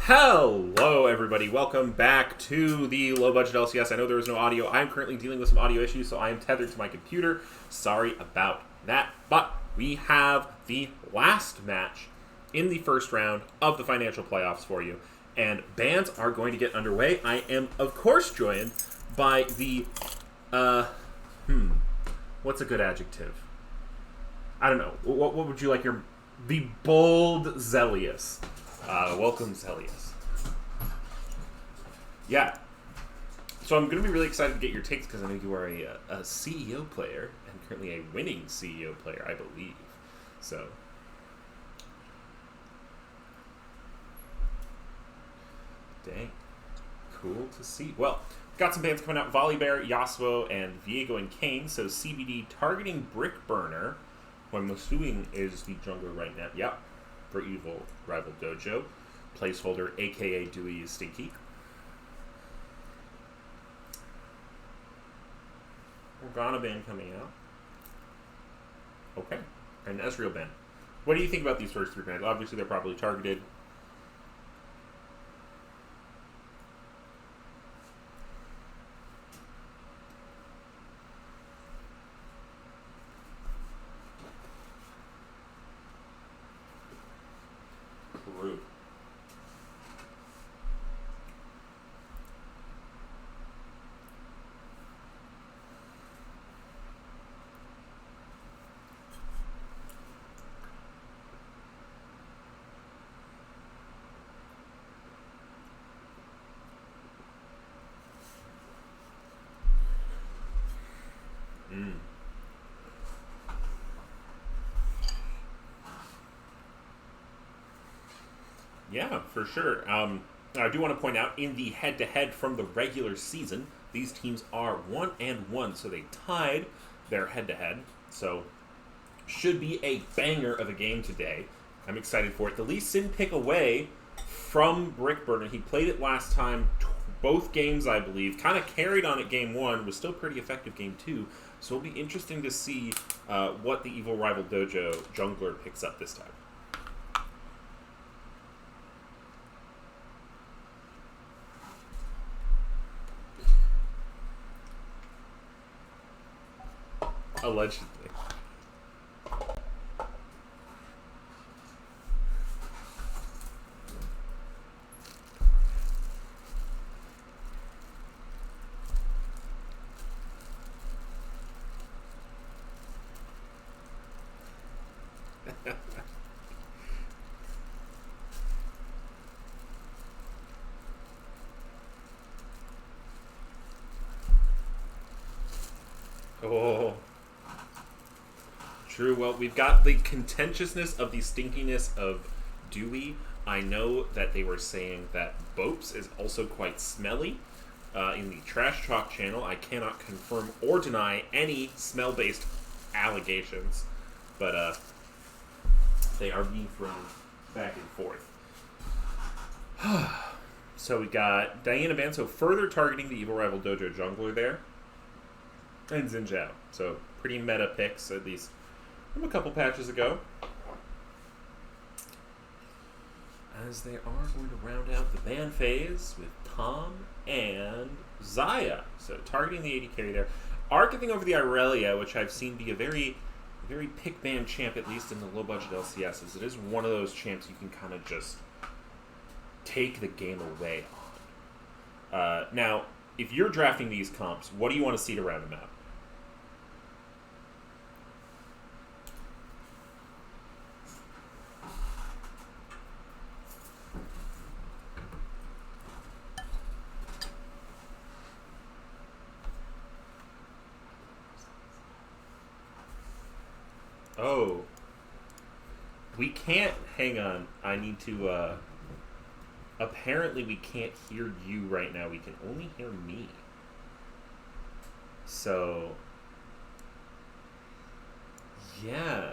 Hello, everybody. Welcome back to the Low Budget LCS. I know there was no audio. I'm currently dealing with some audio issues, so I am tethered to my computer. Sorry about that. But we have the last match in the first round of the financial playoffs for you. And bans are going to get underway. I am, of course, joined by the, what's a good adjective? I don't know. What would you like your... The bold Zelius. Welcome, Zelius. Yeah. So I'm going to be really excited to get your takes because I know you are a CEO player and currently a winning CEO player, I believe. So. Dang. Cool to see. Well, got some bands coming out. Volibear, Yasuo, and Viego and Kane. So CBD targeting Brickburner, who I'm assuming is the jungler right now. Yep. For Evil Rival Dojo. Placeholder, aka Dewey is Stinky. Morgana ban coming out. Okay. And Ezreal ban. What do you think about these first three bans? Obviously, they're probably targeted. True. Yeah, for sure. I do want to point out in the head-to-head from the regular season, these teams are 1-1, so they tied their head-to-head. So should be a banger of a game today. I'm excited for it. The Lee Sin pick away from Brickburner. He played it last time, both games, I believe. Kind of carried on it game one, was still pretty effective game two. So it'll be interesting to see what the Evil Rival Dojo jungler picks up this time. Allegedly. Oh. True. Well, we've got the contentiousness of the stinkiness of Dewey. I know that they were saying that Bopes is also quite smelly in the Trash Talk channel. I cannot confirm or deny any smell-based allegations, but they are being thrown back and forth. So we got Diana Banso further targeting the Evil Rival Dojo jungler there, and Xin Zhao. So pretty meta picks, at least from a couple patches ago. As they are going to round out the ban phase with Tom and Xayah. So targeting the AD carry there. Arcing over the Irelia, which I've seen be a very, very pick ban champ, at least in the low budget LCSs. It is one of those champs you can kind of just take the game away on. Now, if you're drafting these comps, what do you want to see to round them out? Oh. We can't... Hang on. I need to... Apparently we can't hear you right now. We can only hear me. So... Yeah.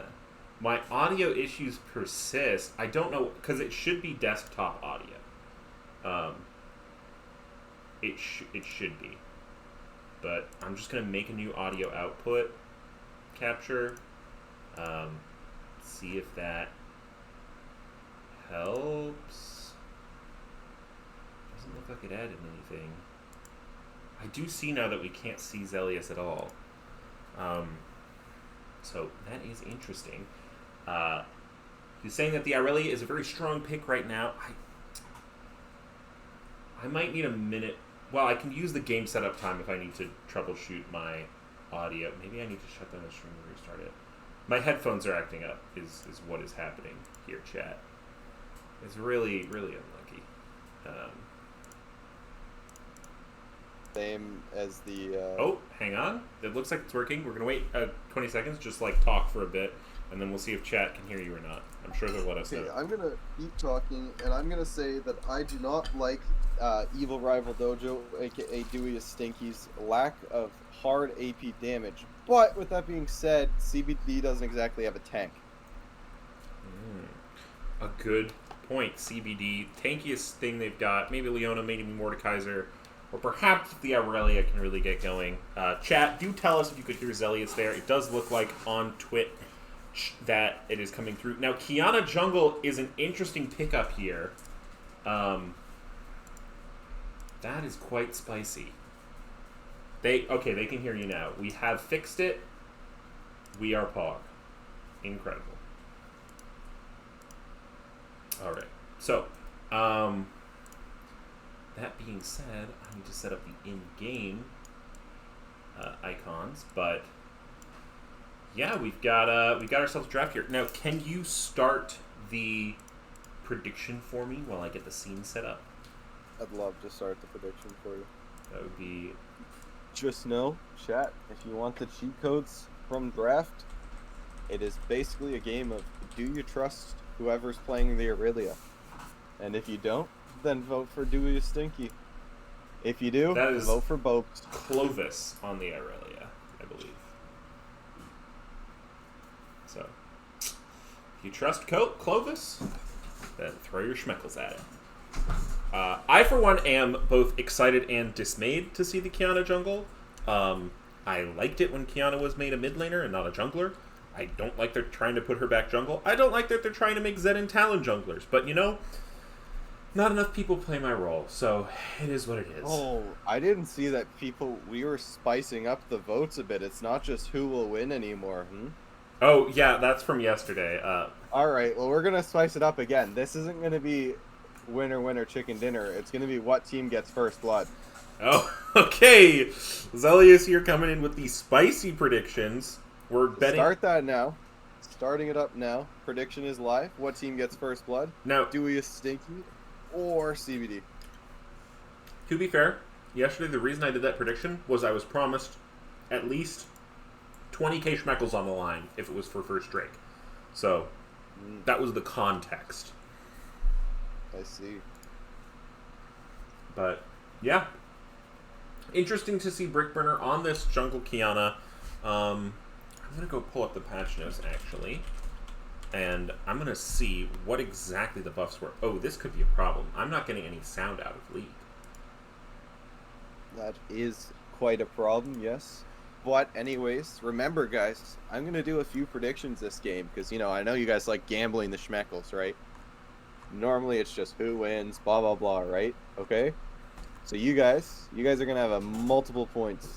My audio issues persist. I don't know... Because it should be desktop audio. It should be. But I'm just going to make a new audio output capture. See if that helps. Doesn't look like it added anything. I do see now that we can't see Zelius at all. So that is interesting. He's saying that the Irelia is a very strong pick right now. I might need a minute. Well, I can use the game setup time if I need to troubleshoot my audio. Maybe I need to shut down the stream and restart it. My headphones are acting up is what is happening here, chat. It's really, really unlucky. Same as the... Oh, hang on. It looks like it's working. We're going to wait 20 seconds, just like talk for a bit, and then we'll see if chat can hear you or not. I'm sure they'll let us know. Okay, I'm going to keep talking, and I'm going to say that I do not like Evil Rival Dojo, aka Dewey Stinky's lack of hard AP damage. But with that being said, CBD doesn't exactly have a tank. A good point. CBD, tankiest thing they've got. Maybe Leona, maybe Mordekaiser, or perhaps the Irelia can really get going. Chat, do tell us if you could hear Zelius there. It does look like on Twitch that it is coming through. Now, Qiyana Jungle is an interesting pickup here. That is quite spicy. They can hear you now. We have fixed it. We are Pog. Incredible. All right. So, that being said, I need to set up the in-game icons, but yeah, we got ourselves a draft here. Now, can you start the prediction for me while I get the scene set up? I'd love to start the prediction for you. That would be... Just know, chat, if you want the cheat codes from draft, it is basically a game of do you trust whoever's playing the Irelia? And if you don't, then vote for Dewey Stinky. If you do, vote for Bopes. Clovis on the Irelia, I believe. So, if you trust Clovis, then throw your schmeckles at it. I, for one, am both excited and dismayed to see the Qiyana jungle. I liked it when Qiyana was made a mid laner and not a jungler. I don't like they're trying to put her back jungle. I don't like that they're trying to make Zed and Talon junglers. But, you know, not enough people play my role, so it is what it is. Oh, I didn't see that we were spicing up the votes a bit. It's not just who will win anymore, Oh, yeah, that's from yesterday. Alright, well, we're going to spice it up again. This isn't going to be winner, winner, chicken dinner. It's going to be what team gets first blood. Oh, okay. Zelius here coming in with the spicy predictions. We're betting... Start that now. Starting it up now. Prediction is live. What team gets first blood? Now, Dewey Stinky or CBD? To be fair, yesterday the reason I did that prediction was I was promised at least 20k schmeckles on the line if it was for first Drake. So, that was the context. I see. But, yeah. Interesting to see Brickburner on this Jungle Qiyana. I'm going to go pull up the patch notes, actually. And I'm going to see what exactly the buffs were. Oh, this could be a problem. I'm not getting any sound out of League. That is quite a problem, yes. But anyways, remember, guys, I'm going to do a few predictions this game. Because, you know, I know you guys like gambling the schmeckles, right? Normally it's just who wins, blah, blah, blah, right? Okay? So you guys are going to have multiple points.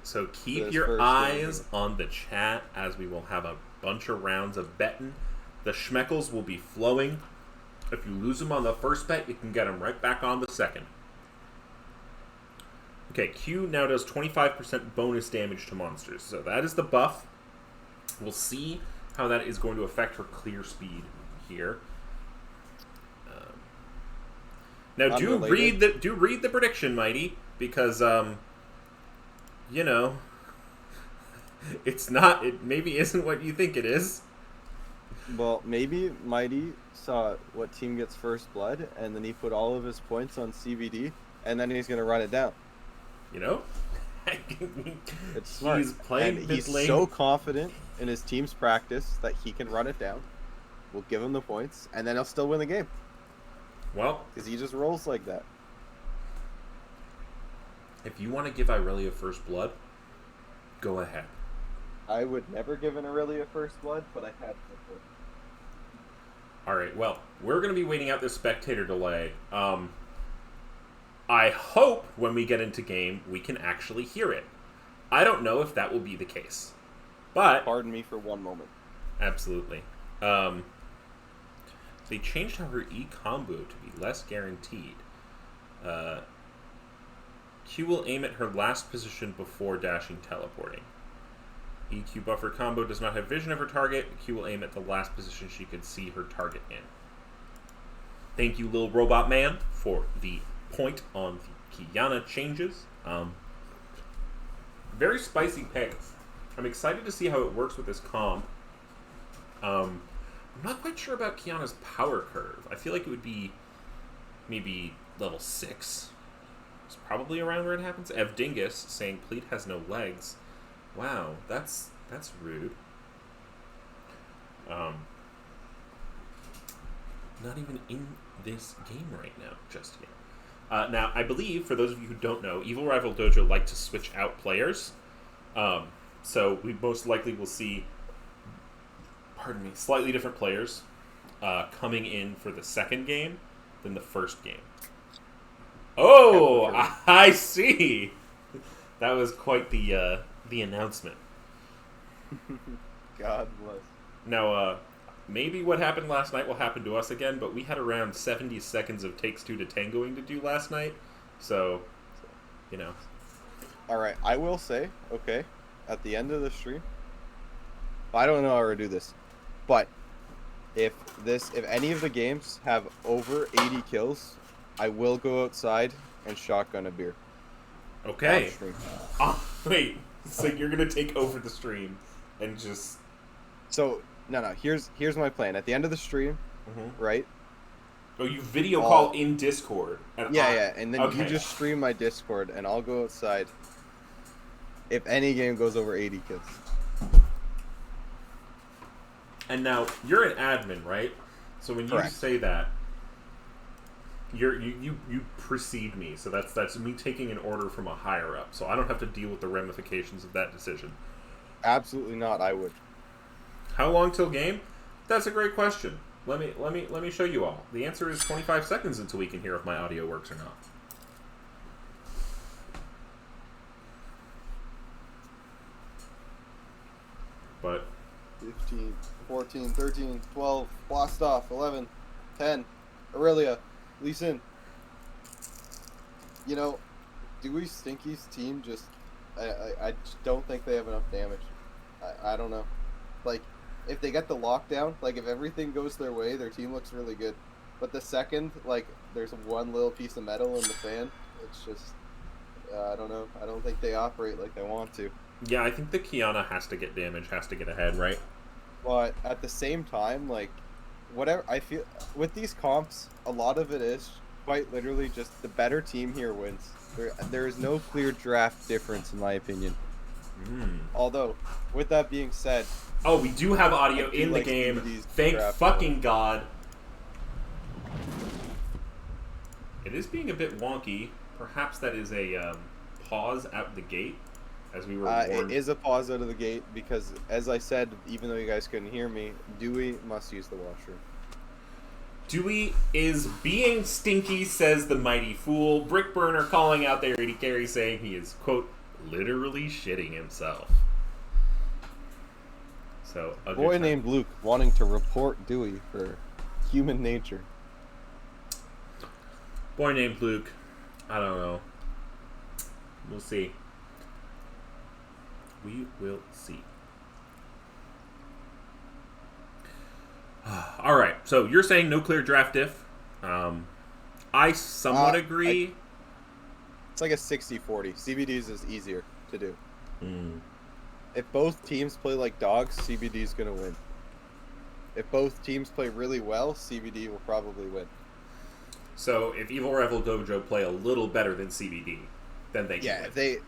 So keep your eyes on the chat as we will have a bunch of rounds of betting. The schmeckles will be flowing. If you lose them on the first bet, you can get them right back on the second. Okay, Q now does 25% bonus damage to monsters. So that is the buff. We'll see how that is going to affect her clear speed here. Now do read the prediction, Mighty, because you know, it maybe isn't what you think it is. Well, maybe Mighty saw what team gets first blood, and then he put all of his points on CBD, and then he's gonna run it down. You know, it's smart. He's playing and he's so confident in his team's practice that he can run it down. We'll give him the points, and then he'll still win the game. Well, because he just rolls like that. If you want to give Irelia first blood, go ahead. I would never give an Irelia first blood, but I had before. All right. Well, we're going to be waiting out this spectator delay. I hope when we get into game we can actually hear it. I don't know if that will be the case, but Pardon me for one moment. absolutely. They changed her E combo to be less guaranteed. Q will aim at her last position before dashing teleporting. EQ buffer combo does not have vision of her target. Q will aim at the last position she could see her target in. Thank you, Lil Robot Man, for the point on the Qiyana changes. Very spicy pick. I'm excited to see how it works with this comp. I'm not quite sure about Qiyana's power curve. I feel like it would be maybe level 6. It's probably around where it happens. Ev Dingus saying Pleat has no legs. Wow, that's rude. Not even in this game right now, just yet. Now, I believe, for those of you who don't know, Evil Rival Dojo like to switch out players. So we most likely will see, slightly different players coming in for the second game than the first game. Oh, I see. That was quite the announcement. God bless. Now, maybe what happened last night will happen to us again, but we had around 70 seconds of Takes Two to Tangoing to do last night, so you know. All right, I will say, okay, at the end of the stream, I don't know how to do this, but if any of the games have over 80 kills, I will go outside and shotgun a beer. Okay. Oh, wait. So you're gonna take over the stream and just... So no. Here's my plan. At the end of the stream, right? Oh, you video call in Discord. And yeah, and then you just stream my Discord, and I'll go outside. If any game goes over 80 kills. And now you're an admin, right? So when you say that, you precede me. So that's me taking an order from a higher up. So I don't have to deal with the ramifications of that decision. Absolutely not. I would. How long till game? That's a great question. Let me show you all. The answer is 25 seconds until we can hear if my audio works or not. But 15, 14, 13, 12, blast off, 11, 10, Aurelia, Lee Sin. You know, Dewey Stinky's team just, I just don't think they have enough damage. I don't know. Like, if they get the lockdown, like if everything goes their way, their team looks really good. But the second, like, there's one little piece of metal in the fan, it's just, I don't know. I don't think they operate like they want to. yeah, I think the Qiyana has to get damage, has to get ahead, right? But at the same time, like, whatever, I feel, with these comps, a lot of it is quite literally just the better team here wins. There is no clear draft difference, in my opinion. Although, with that being said... Oh, we do have audio in the game. Thank fucking God. It is being a bit wonky. Perhaps that is a pause out the gate, as we were warned. It is a pause out of the gate because, as I said, even though you guys couldn't hear me, Dewey must use the washroom. Dewey is being stinky, says the mighty fool. Brickburner calling out there AD Carry saying he is, quote, literally shitting himself. So, a boy named Luke wanting to report Dewey for human nature. Boy named Luke. I don't know. We'll see. We will see. All right. So you're saying no clear draft diff. I somewhat agree. It's like a 60-40. CBDs is easier to do. If both teams play like dogs, CBD is going to win. If both teams play really well, CBD will probably win. So if Evil Rival Dojo play a little better than CBD, then they can win.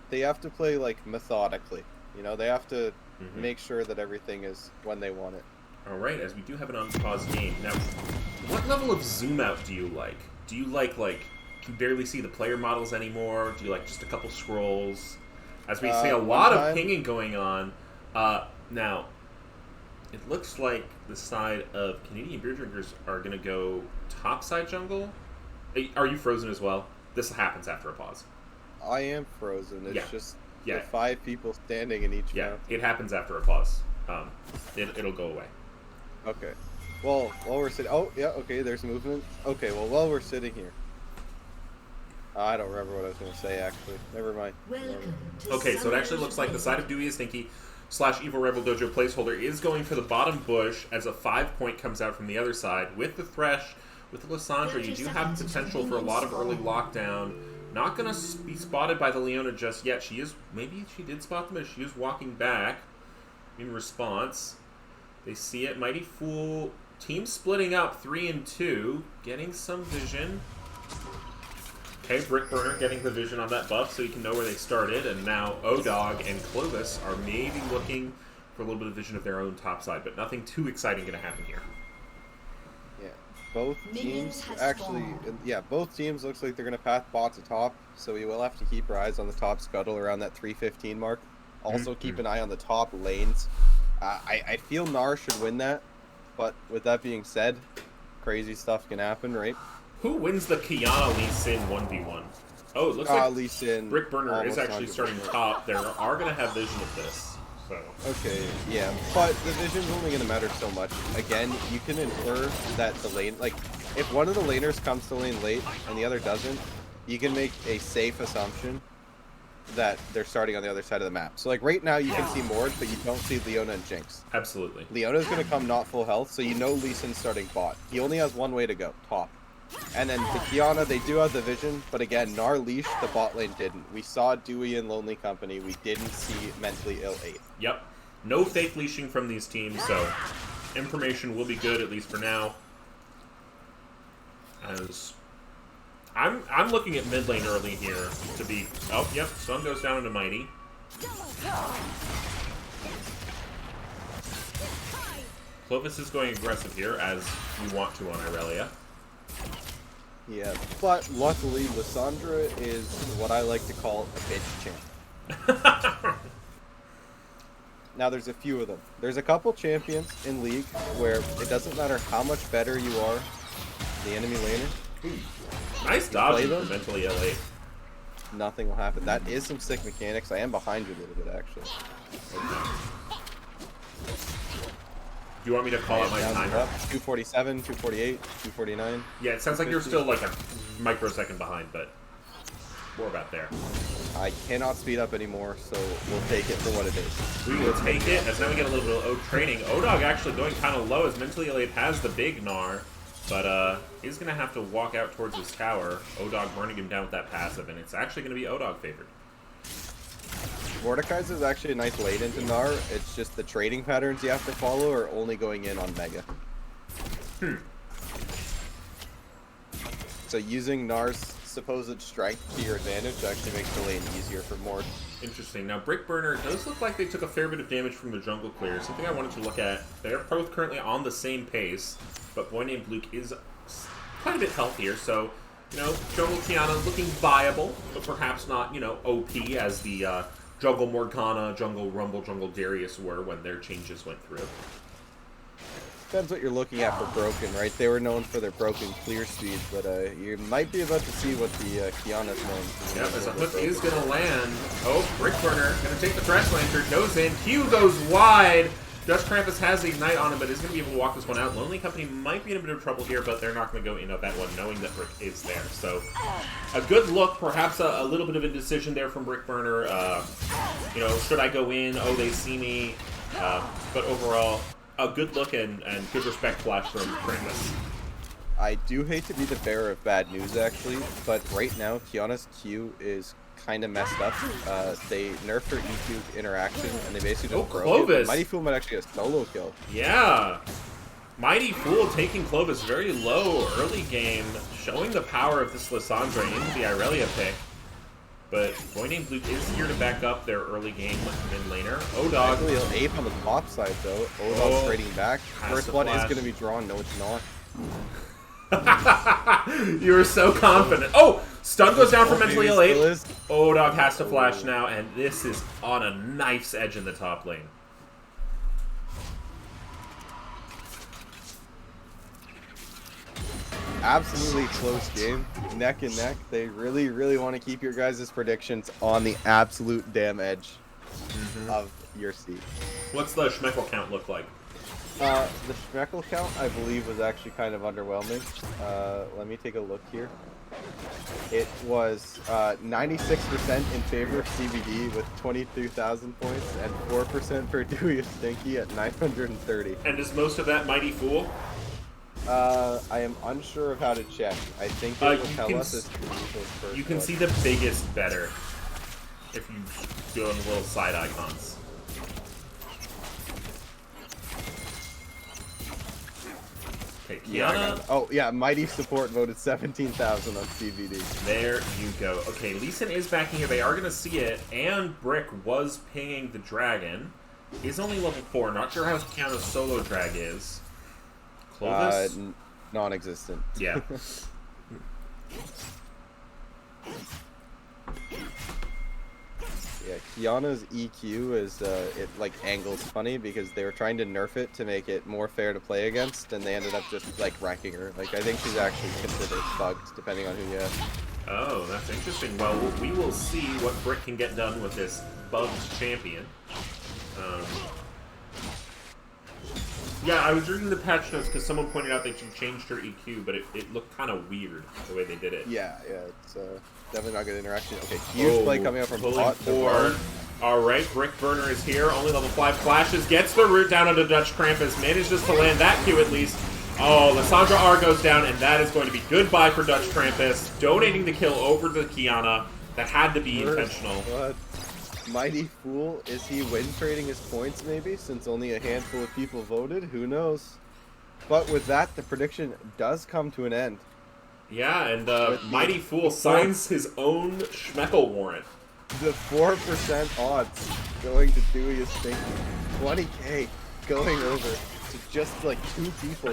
They have to play like methodically. You know, they have to make sure that everything is when they want it. All right, as we do have an unpaused game. Now, what level of zoom out do you like? Do you like you barely see the player models anymore? Do you like just a couple scrolls? As we see a lot of pinging going on. Now, It looks like the side of Canadian Beer Drinkers are going to go topside jungle. Are you frozen as well? This happens after a pause. I am frozen. It's just the 5 people standing in each map. It happens after a pause. It'll go away. Okay. Well, while we're sitting... Oh, yeah, okay, there's movement. Okay, well, while we're sitting here... I don't remember what I was going to say, actually. Never mind. Okay, so it actually looks like the side of Dewey is Stinky / Evil Rebel Dojo placeholder is going for the bottom bush as a 5-point comes out from the other side. With the Thresh, with the Lissandra, you do have potential for a lot of early lockdown. Not going to be spotted by the Leona just yet. Maybe she did spot them as she is walking back in response. They see it. Mighty Fool, team splitting up 3 and 2, getting some vision. Okay, Brick Burner getting the vision on that buff so you can know where they started, and now O-Dog and Clovis are maybe looking for a little bit of vision of their own top side, but nothing too exciting going to happen here. Yeah, both teams actually, both teams looks like they're going to path bot to top, so we will have to keep our eyes on the top scuttle around that 315 mark. Also keep an eye on the top lanes. I feel Gnar should win that, but with that being said, crazy stuff can happen, right? Who wins the Qiyana Lee Sin 1v1? Oh, it looks like Lee Sin Brick Burner is actually starting top. They are going to have vision of this. So. Okay, yeah, but the vision's only going to matter so much. Again, you can infer that the lane, like, if one of the laners comes to lane late and the other doesn't, you can make a safe assumption that they're starting on the other side of the map. So, like, right now you can see Mord, but you don't see Leona and Jinx. Absolutely. Leona's going to come not full health, so you know Lee Sin's starting bot. He only has one way to go, top. And then the Qiyana, they do have the vision, but again, Gnar leashed, the bot lane didn't. We saw Dewey and Lonely Company, we didn't see Mentally Ill 8. Yep. No fake leashing from these teams, so information will be good, at least for now. As I'm looking at mid lane early here to be... Oh, yep, Sun goes down into Mighty. Clovis is going aggressive here, as you want to on Irelia. Yeah, but luckily, Lissandra is what I like to call a bitch champ. Now, there's a few of them. There's a couple champions in League where it doesn't matter how much better you are, the enemy laner. Nice dodge for Mentally Ill 8. Nothing will happen. That is some sick mechanics. I am behind you a little bit, actually. Okay. Do you want me to call out my timer? 247, 248, 249. Yeah, it sounds like you're still like a microsecond behind, but we're about there. I cannot speed up anymore, so we'll take it for what it is. We will take it, as now we get a little bit of O-training. O-Dog actually going kind of low, as Mentally Ill 8 has the big Gnar, but he's going to have to walk out towards his tower. O-Dog burning him down with that passive, and it's actually going to be O-Dog favored. Mordekaiser is actually a nice late into Gnar. It's just the trading patterns you have to follow are only going in on Mega. So using Gnar's supposed strength to your advantage actually makes the lane easier for Mord. Interesting. Now, Brick Burner does look like they took a fair bit of damage from the jungle clear. Something I wanted to look at. They're both currently on the same pace, but Boy Named Luke is quite a bit healthier, so, you know, Jungle Qiyana looking viable, but perhaps not, you know, OP as the Jungle Morgana, Jungle Rumble, Jungle Darius were when their changes went through. Depends what you're looking at for broken, right? They were known for their broken clear speed, but you might be about to see what the Qiyana's known for. Yep, as a hook is going to land. Oh, Brick Burner going to take the Thresh Lantern, goes in, Q goes wide. Dutch Krampus has the Ignite on him, but is going to be able to walk this one out. Lonely Company might be in a bit of trouble here, but they're not going to go in on that one, knowing that Brick is there. So, a good look, perhaps a little bit of indecision there from Brick Burner. You know, should I go in? Oh, they see me. But overall, a good look and good respect flash from Krampus. I do hate to be the bearer of bad news, actually, but right now, Qiyana's Q is kind of messed up. They nerfed her EQ interaction, and they basically just broke it. Mighty Fool might actually get a solo kill. Yeah. Mighty Fool taking Clovis very low early game, showing the power of this Lissandra into the Irelia pick. But Boy Named Luke is here to back up their early game mid laner. O-Dog. Actually, ape on the top side, though. O-Dog trading back. First blood is going to be drawn. No, it's not. You were so confident. Oh! Stun goes down for Mentally Ill 8. O-Dog has to flash now, and this is on a knife's edge in the top lane. absolutely close game, neck and neck. They really, really want to keep your guys' predictions on the absolute damn edge of your seat. What's the Schmeckel count look like? The Schmeckel count, I believe, was actually kind of underwhelming. Let me take a look here. It was 96% in favor of CBD with 23,000 points and 4% for Dewey Stinky at 930. And is most of that Mighty Fool? I am unsure of how to check. I think it will tell us as first. You can see the biggest better if you do the little side icons. Okay, Kiana. Oh, yeah, Mighty Support voted 17,000 on CBD. There you go. Okay, Lee Sin is backing here. They are going to see it, and Brick was pinging the dragon. He's only level 4. Not sure how Kiana's solo drag is. Clovis? Non-existent. Yeah. Yeah, Kiana's EQ is, it, like, angles funny because they were trying to nerf it to make it more fair to play against, and they ended up just, like, wrecking her. Like, I think she's actually considered bugged, depending on who you ask. Oh, that's interesting. Well, we will see what Brick can get done with this bugged champion. Yeah, I was reading the patch notes because someone pointed out that she changed her EQ, but it looked kind of weird the way they did it. Yeah, it's definitely not good interaction. Okay, huge play coming up from Hot. Alright, Brick Burner is here, only level 5 flashes, gets the root down onto Dutch Krampus, manages to land that Q at least. Oh, Lissandra R goes down, and that is going to be goodbye for Dutch Krampus, donating the kill over to Kiana. That had to be intentional. What? Mighty Fool, is he win trading his points maybe, since only a handful of people voted? Who knows? But with that, the prediction does come to an end. Yeah, and Mighty Fool signs his own Schmeckel warrant. The 4% odds going to Dewey is thinking 20k going over to just like 2 people,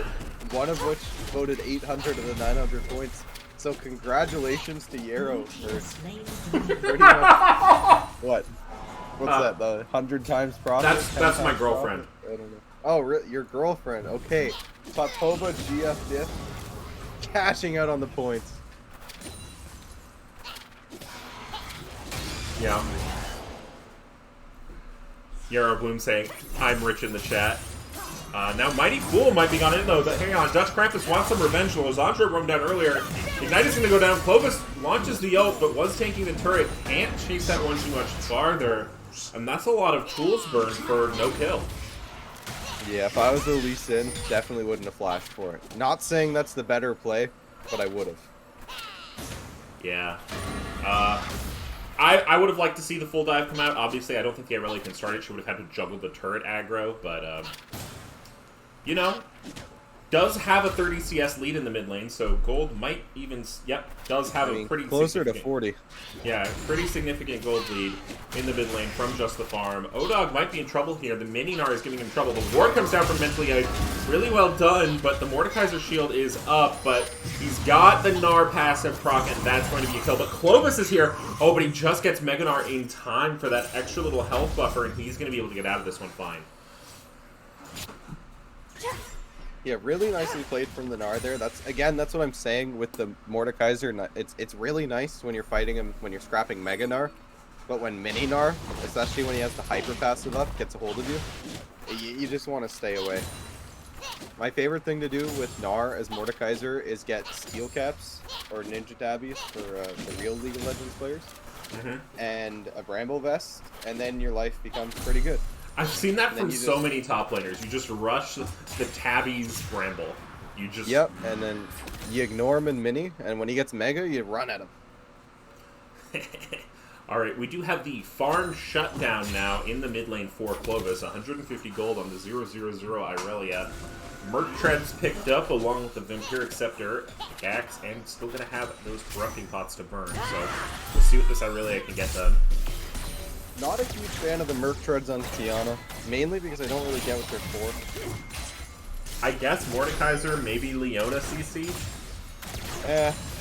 one of which voted 800 of the 900 points. So congratulations to Yarrow for pretty much... What? What's that? The 100 times profit? That's my girlfriend. Profit? I don't know. Oh, your girlfriend. Okay. Patoba GF Diff cashing out on the points. Yeah. Yarrow Bloom saying, I'm rich in the chat. Now Mighty Fool might be gone in though, but hang on, Dutch Krampus wants some revenge. Lozandra roamed down earlier. Ignite is going to go down. Clovis launches the ult, but was tanking the turret. Can't chase that one too much farther. And that's a lot of tools burned for no kill. Yeah, if I was the Lee Sin, definitely wouldn't have flashed for it. Not saying that's the better play, but I would have. Yeah. I would have liked to see the full dive come out. Obviously, I don't think Irelia can start it. She would have had to juggle the turret aggro, but, you know, does have a 30 CS lead in the mid lane, so gold might even, does have a pretty closer to 40. Yeah, pretty significant gold lead in the mid lane from Just the Farm. Odog might be in trouble here. The mini Gnar is giving him trouble. The ward comes down from Mentally Out. Really well done, but the Mordekaiser shield is up, but he's got the Gnar passive proc, and that's going to be a kill. But Clovis is here. Oh, but he just gets Mega Gnar in time for that extra little health buffer, and he's going to be able to get out of this one fine. Yeah, really nicely played from the Gnar there. That's what I'm saying with the Mordekaiser. It's really nice when you're fighting him, when you're scrapping Mega Gnar, but when Mini Gnar, especially when he has the hyper passive up, gets a hold of you just want to stay away. My favorite thing to do with Gnar as Mordekaiser is get Steel Caps or Ninja Tabbies for the real League of Legends players, and a Bramble Vest, and then your life becomes pretty good. I've seen that from so many top laners. You just rush the Tabby's Bramble. You just... Yep, and then you ignore him in mini, and when he gets Mega, you run at him. Alright, we do have the farm shutdown now in the mid lane for Clovis. 150 gold on the 000 Irelia. Merc Treads picked up along with the Vampiric Scepter, Axe, and still going to have those Corrupting Pots to burn. So we'll see what this Irelia can get done. Not a huge fan of the Merc Treads on Tiana, mainly because I don't really get what they're for. I guess Mordekaiser, maybe Leona CC?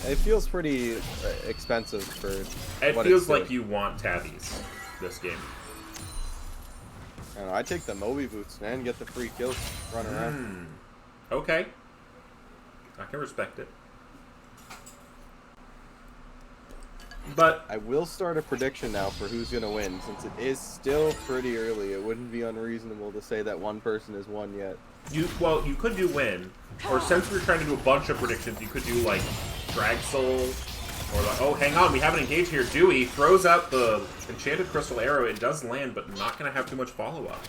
It feels pretty expensive for it what feels it's like doing. you want tabbies this game. I don't know, I take the Moby Boots, man, get the free kills, run around. Okay. I can respect it. But I will start a prediction now for who's going to win, since it is still pretty early. It wouldn't be unreasonable to say that one person has won yet. you could do win, or since we're trying to do a bunch of predictions, you could do like Drag Soul, or like, oh, hang on, we haven't engaged here. Dewey throws out the Enchanted Crystal Arrow. It does land, but not going to have too much follow-up.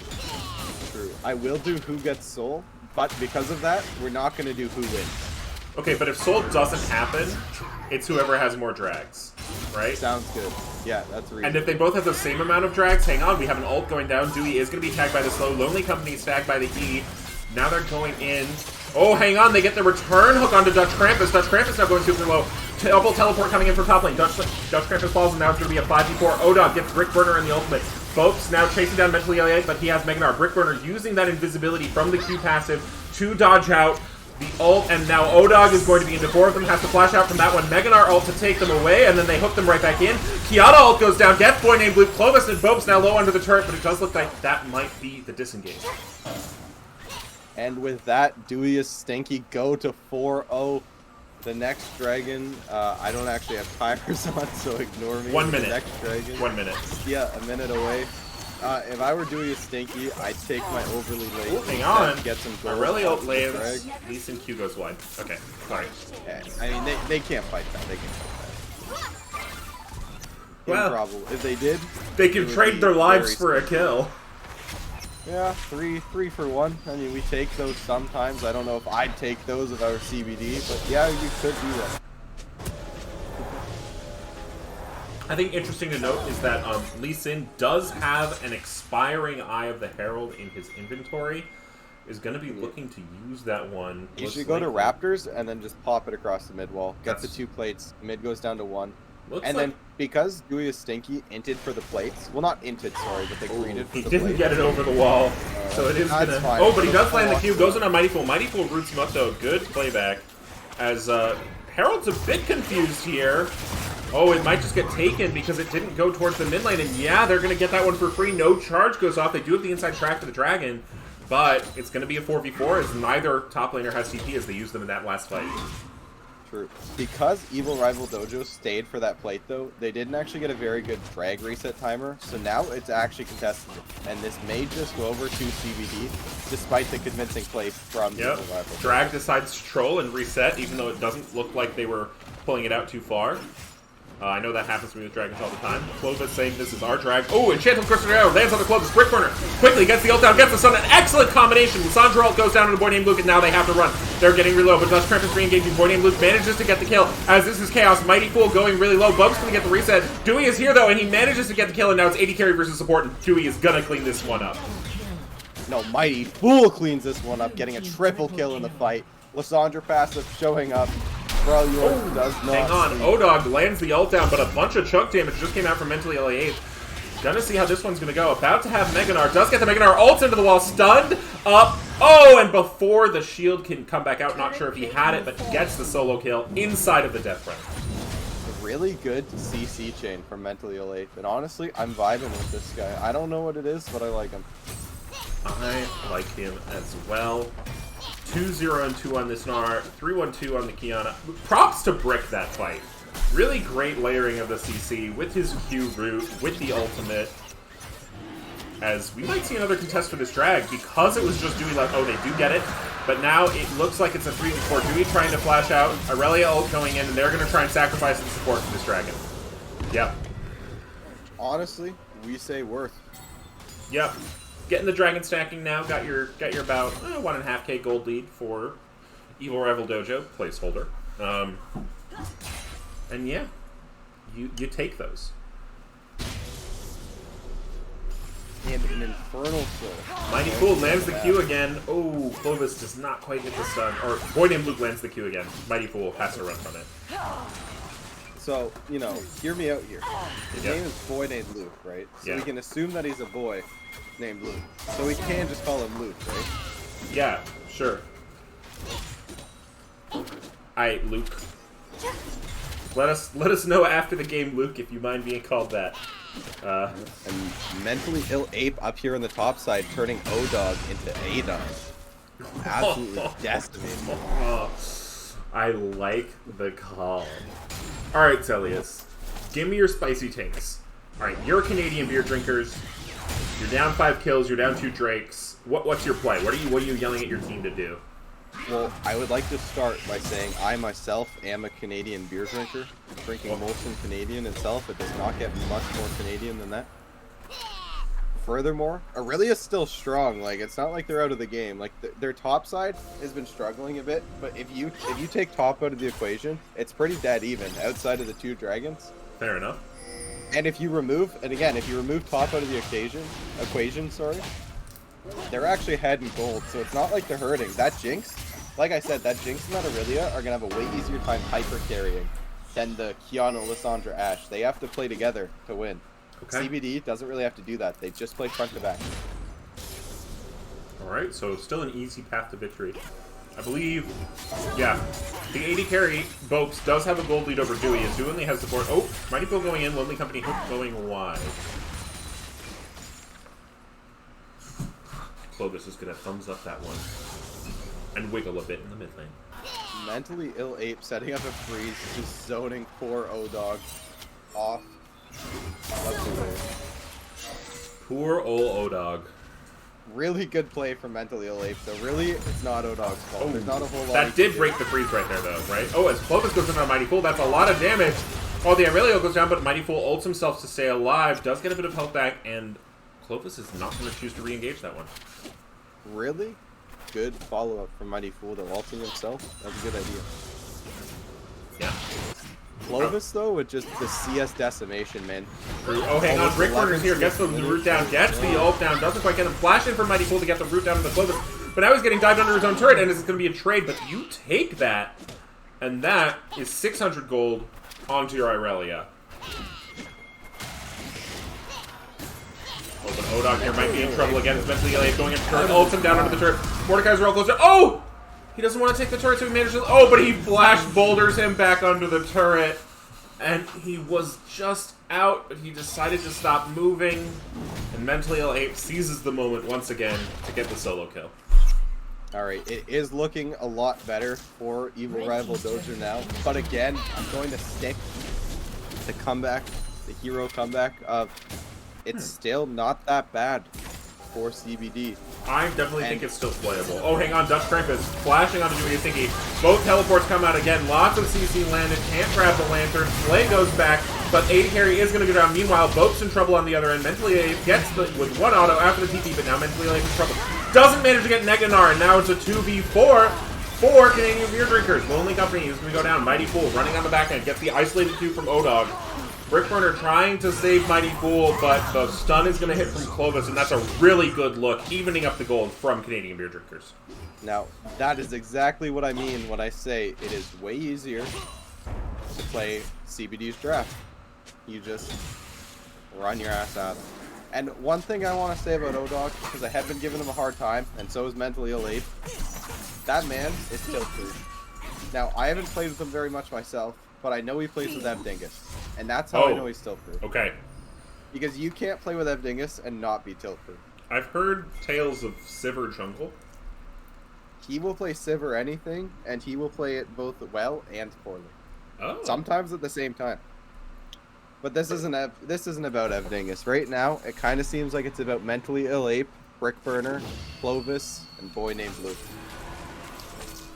True. I will do who gets soul, but because of that, we're not going to do who wins. Okay, but if Soul doesn't happen, it's whoever has more drags, right? Sounds good. Yeah, that's reasonable. And if they both have the same amount of drags, hang on, we have an ult going down. Dewey is going to be tagged by the slow. Lonely Company is tagged by the E. Now they're going in. Oh, hang on, they get the return hook onto Dutch Krampus. Dutch Krampus now going super low. Double teleport coming in from top lane. Dutch Krampus falls, and now it's going to be a 5v4. Odog gets Brickburner in the ultimate. Folks now chasing down Mentally Ill, but he has Mega Gnar. Brickburner using that invisibility from the Q passive to dodge out the ult, and now Odog is going to be into 4 of them, has to flash out from that one. Mega Gnar ult to take them away, and then they hook them right back in. Kiana ult goes down. Death Boy named Luke. Clovis and Bopes now low under the turret, but it does look like that might be the disengage. And with that, Dewey is stinky. Go to 4-0. The next dragon, I don't actually have timers on, so ignore me. 1 minute. The next dragon. 1 minute. Yeah, a minute away. If I were Dewey a stinky, I'd take my overly late. Ooh, hang on. Get some gold. Aurelia off the lands. drag. Lee Sin Q goes wide. Okay, sorry. Yeah, I mean, they can't fight that. They can't fight that. Well, Improbable. If they did, they can it would trade be their lives very for a kill. Yeah, three for one. I mean, we take those sometimes. I don't know if I'd take those if I were CBD, but yeah, you could do that. I think interesting to note is that Lee Sin does have an expiring Eye of the Herald in his inventory. Is going to be looking to use that one. You Looks should go to like- Raptors and then just pop it across the mid wall. Get the That's- 2 plates. Mid goes down to 1. Looks And like then, because Dewey is stinky, inted for the plates. Well, not inted, sorry, but they greeted for he the didn't plates. get it over the wall, so it is That's gonna. fine. Oh, but he does land the Q. Goes in on Mighty Fool. Mighty Fool roots him up though. Good playback. As Herald's a bit confused here. Oh, it might just get taken because it didn't go towards the mid lane, and yeah, they're gonna get that one for free. No charge goes off. They do have the inside track for the dragon, but it's gonna be a 4v4 as neither top laner has TP as they used them in that last fight. True. Because Evil Rival Dojo stayed for that plate, though, they didn't actually get a very good drag reset timer, so now it's actually contested. And this may just go over to CBD, despite the convincing play from Yep. Evil Rival. Drag decides to troll and reset, even though it doesn't look like they were pulling it out too far. I know that happens to me with dragons all the time. Clovis saying this is our drag. Oh, Enchanted Crystal Arrow lands on the Clovis. Brickburner quickly gets the ult down, gets the stun. An excellent combination. Lissandra ult goes down to the boy named Luke, and now they have to run. They're getting reload, but Dutch Krampus re-engaging. Boy named Luke manages to get the kill. As this is Chaos, Mighty Fool going really low. Bub's gonna get the reset. Dewey is here though, and he manages to get the kill, and now it's 80 carry versus support, and Dewey is gonna clean this one up. No, Mighty Fool cleans this one up, getting a triple kill in the fight. Lissandra passive showing up. Bro, yours does not. Hang on, Odog lands the ult down, but a bunch of chunk damage just came out from Mentally LA8. Gonna see how this one's gonna go. About to have Mega Gnar. Does get the Mega Gnar. Ults into the wall. Stunned up. Oh, and before the shield can come back out, not sure if he had it, but gets the solo kill inside of the Death Breath. Really good CC chain from Mentally Elate. And honestly, I'm vibing with this guy. I don't know what it is, but I like him. I like him as well. 2-0 and 2 on this Gnar. 3-1-2 on the Kiana. Props to Brick that fight. Really great layering of the CC with his Q root, with the ultimate. As we might see another contest for this drag because it was just Dewey left. Oh, they do get it. But now it looks like it's a 3v4. Dewey trying to flash out. Aurelia ult going in, and they're going to try and sacrifice the support for this dragon. Yep. Honestly, we say worth. Yep. Getting the dragon stacking now. Got your about 1.5k gold lead for Evil Rival Dojo placeholder. And yeah, you take those. And an Infernal Soul. Mighty Fool lands the Q again. Oh, Clovis does not quite hit the stun. Or Boy Named Luke lands the Q again. Mighty Fool has to run from it. So, you know, hear me out here. His Yep. name is Boy named Luke, right? So Yeah. we can assume that he's a boy named Luke. So we can just call him Luke, right? Yeah, sure. Alright, Luke. Let us know after the game, Luke, if you mind being called that. And Mentally Ill Ape up here on the top side, turning O-Dog into A-Dog. Absolutely decimated. I like the call. Alright, Celius. Give me your spicy takes. All right, you're Canadian beer drinkers. You're down 5 kills. You're down 2 Drakes. What's your play? What are you yelling at your team to do? Well, I would like to start by saying I myself am a Canadian beer drinker. Drinking Molson Canadian itself, it does not get much more Canadian than that. Furthermore, Aurelia is still strong. Like, it's not like they're out of the game. Like, their top side has been struggling a bit, but if you take top out of the equation, it's pretty dead even outside of the 2 dragons. Fair enough. And if you remove top out of the equation, they're actually head and gold, so it's not like they're hurting. That Jinx, like I said, that Jinx and that Aurelia are gonna have a way easier time hyper carrying than the Kiana, Lissandra, Ashe. They have to play together to win. Okay. CBD doesn't really have to do that. They just play front to back. Alright, so still an easy path to victory. I believe, yeah, the 80 carry, Bopes, does have a gold lead over Dewey, as Dewey only has support. Oh, Mighty Pool going in, Lonely Company Hook going wide. Clovis is going to thumbs up that one and wiggle a bit in the mid lane. Mentally Ill Ape setting up a freeze, just zoning poor O-Dog off. Poor old O-Dog. Really good play from Mentally Ill Ape, so really, it's not O-Dog's fault. There's not a whole lot. That did break the freeze right there, though, right? Oh, as Clovis goes in on Mighty Fool, that's a lot of damage. Oh, the Aurelio goes down, but Mighty Fool ults himself to stay alive, does get a bit of health back, and Clovis is not going to choose to re-engage that one. Really good follow-up from Mighty Fool to ulting himself. That's a good idea. Yeah. Clovis, though, with just the CS decimation, man. Oh, hang on. Brickburner's here. Gets the root down. Gets the ult down. Doesn't quite get him. Flash in for Mighty Fool to get the root down to the Clovis. But now he's getting dived under his own turret, and it's going to be a trade. But you take that, and that is 600 gold onto your Irelia. Oh, but O-Dog here might be in trouble again. It's Mentally Ill Ape going into turret. Ults him down under the turret. Mordekaiser's real close. Oh! He doesn't want to take the turret, so he manages to... Oh, but he flash boulders him back under the turret. And he was just out, but he decided to stop moving. And Mentally Ill Ape seizes the moment once again to get the solo kill. Alright, it is looking a lot better for Evil Rival Dozer now. But again, I'm going to stick the comeback, the hero comeback of... It's still not that bad for CBD. I definitely think it's still playable. Oh, hang on. Dutch Krampus flashing onto Dewey Thingy. Both teleports come out again. Lots of CC landed. Can't grab the lantern. Slay goes back, but AD carry is going to go down. Meanwhile, Boat's in trouble on the other end. Mentally Ape gets with one auto after the TP, but now Mentally Ape in trouble. Doesn't manage to get Neganar, and now it's a 2v4 for Canadian Beer Drinkers. Lonely Company is going to go down. Mighty Fool running on the back end. Gets the isolated 2 from O-Dog. Brickburner trying to save Mighty Fool, but the stun is going to hit from Clovis, and that's a really good look, evening up the gold from Canadian Beer Drinkers. Now, that is exactly what I mean when I say it is way easier to play CBD's draft. You just run your ass out. And one thing I want to say about O-Dog, because I have been giving him a hard time, and so is Mentally Ill Ape, that man is tilt-proof. Now, I haven't played with him very much myself, but I know he plays with Evdingus. And that's how I know he's tilt-proof. Okay. Because you can't play with Evdingus and not be tilt-proof. I've heard tales of Sivir jungle. He will play Sivir anything, and he will play it both well and poorly. Oh. Sometimes at the same time. But this isn't about Evdingus. Right now, it kind of seems like it's about Mentally Ill Ape, Brickburner, Clovis, and boy named Luke.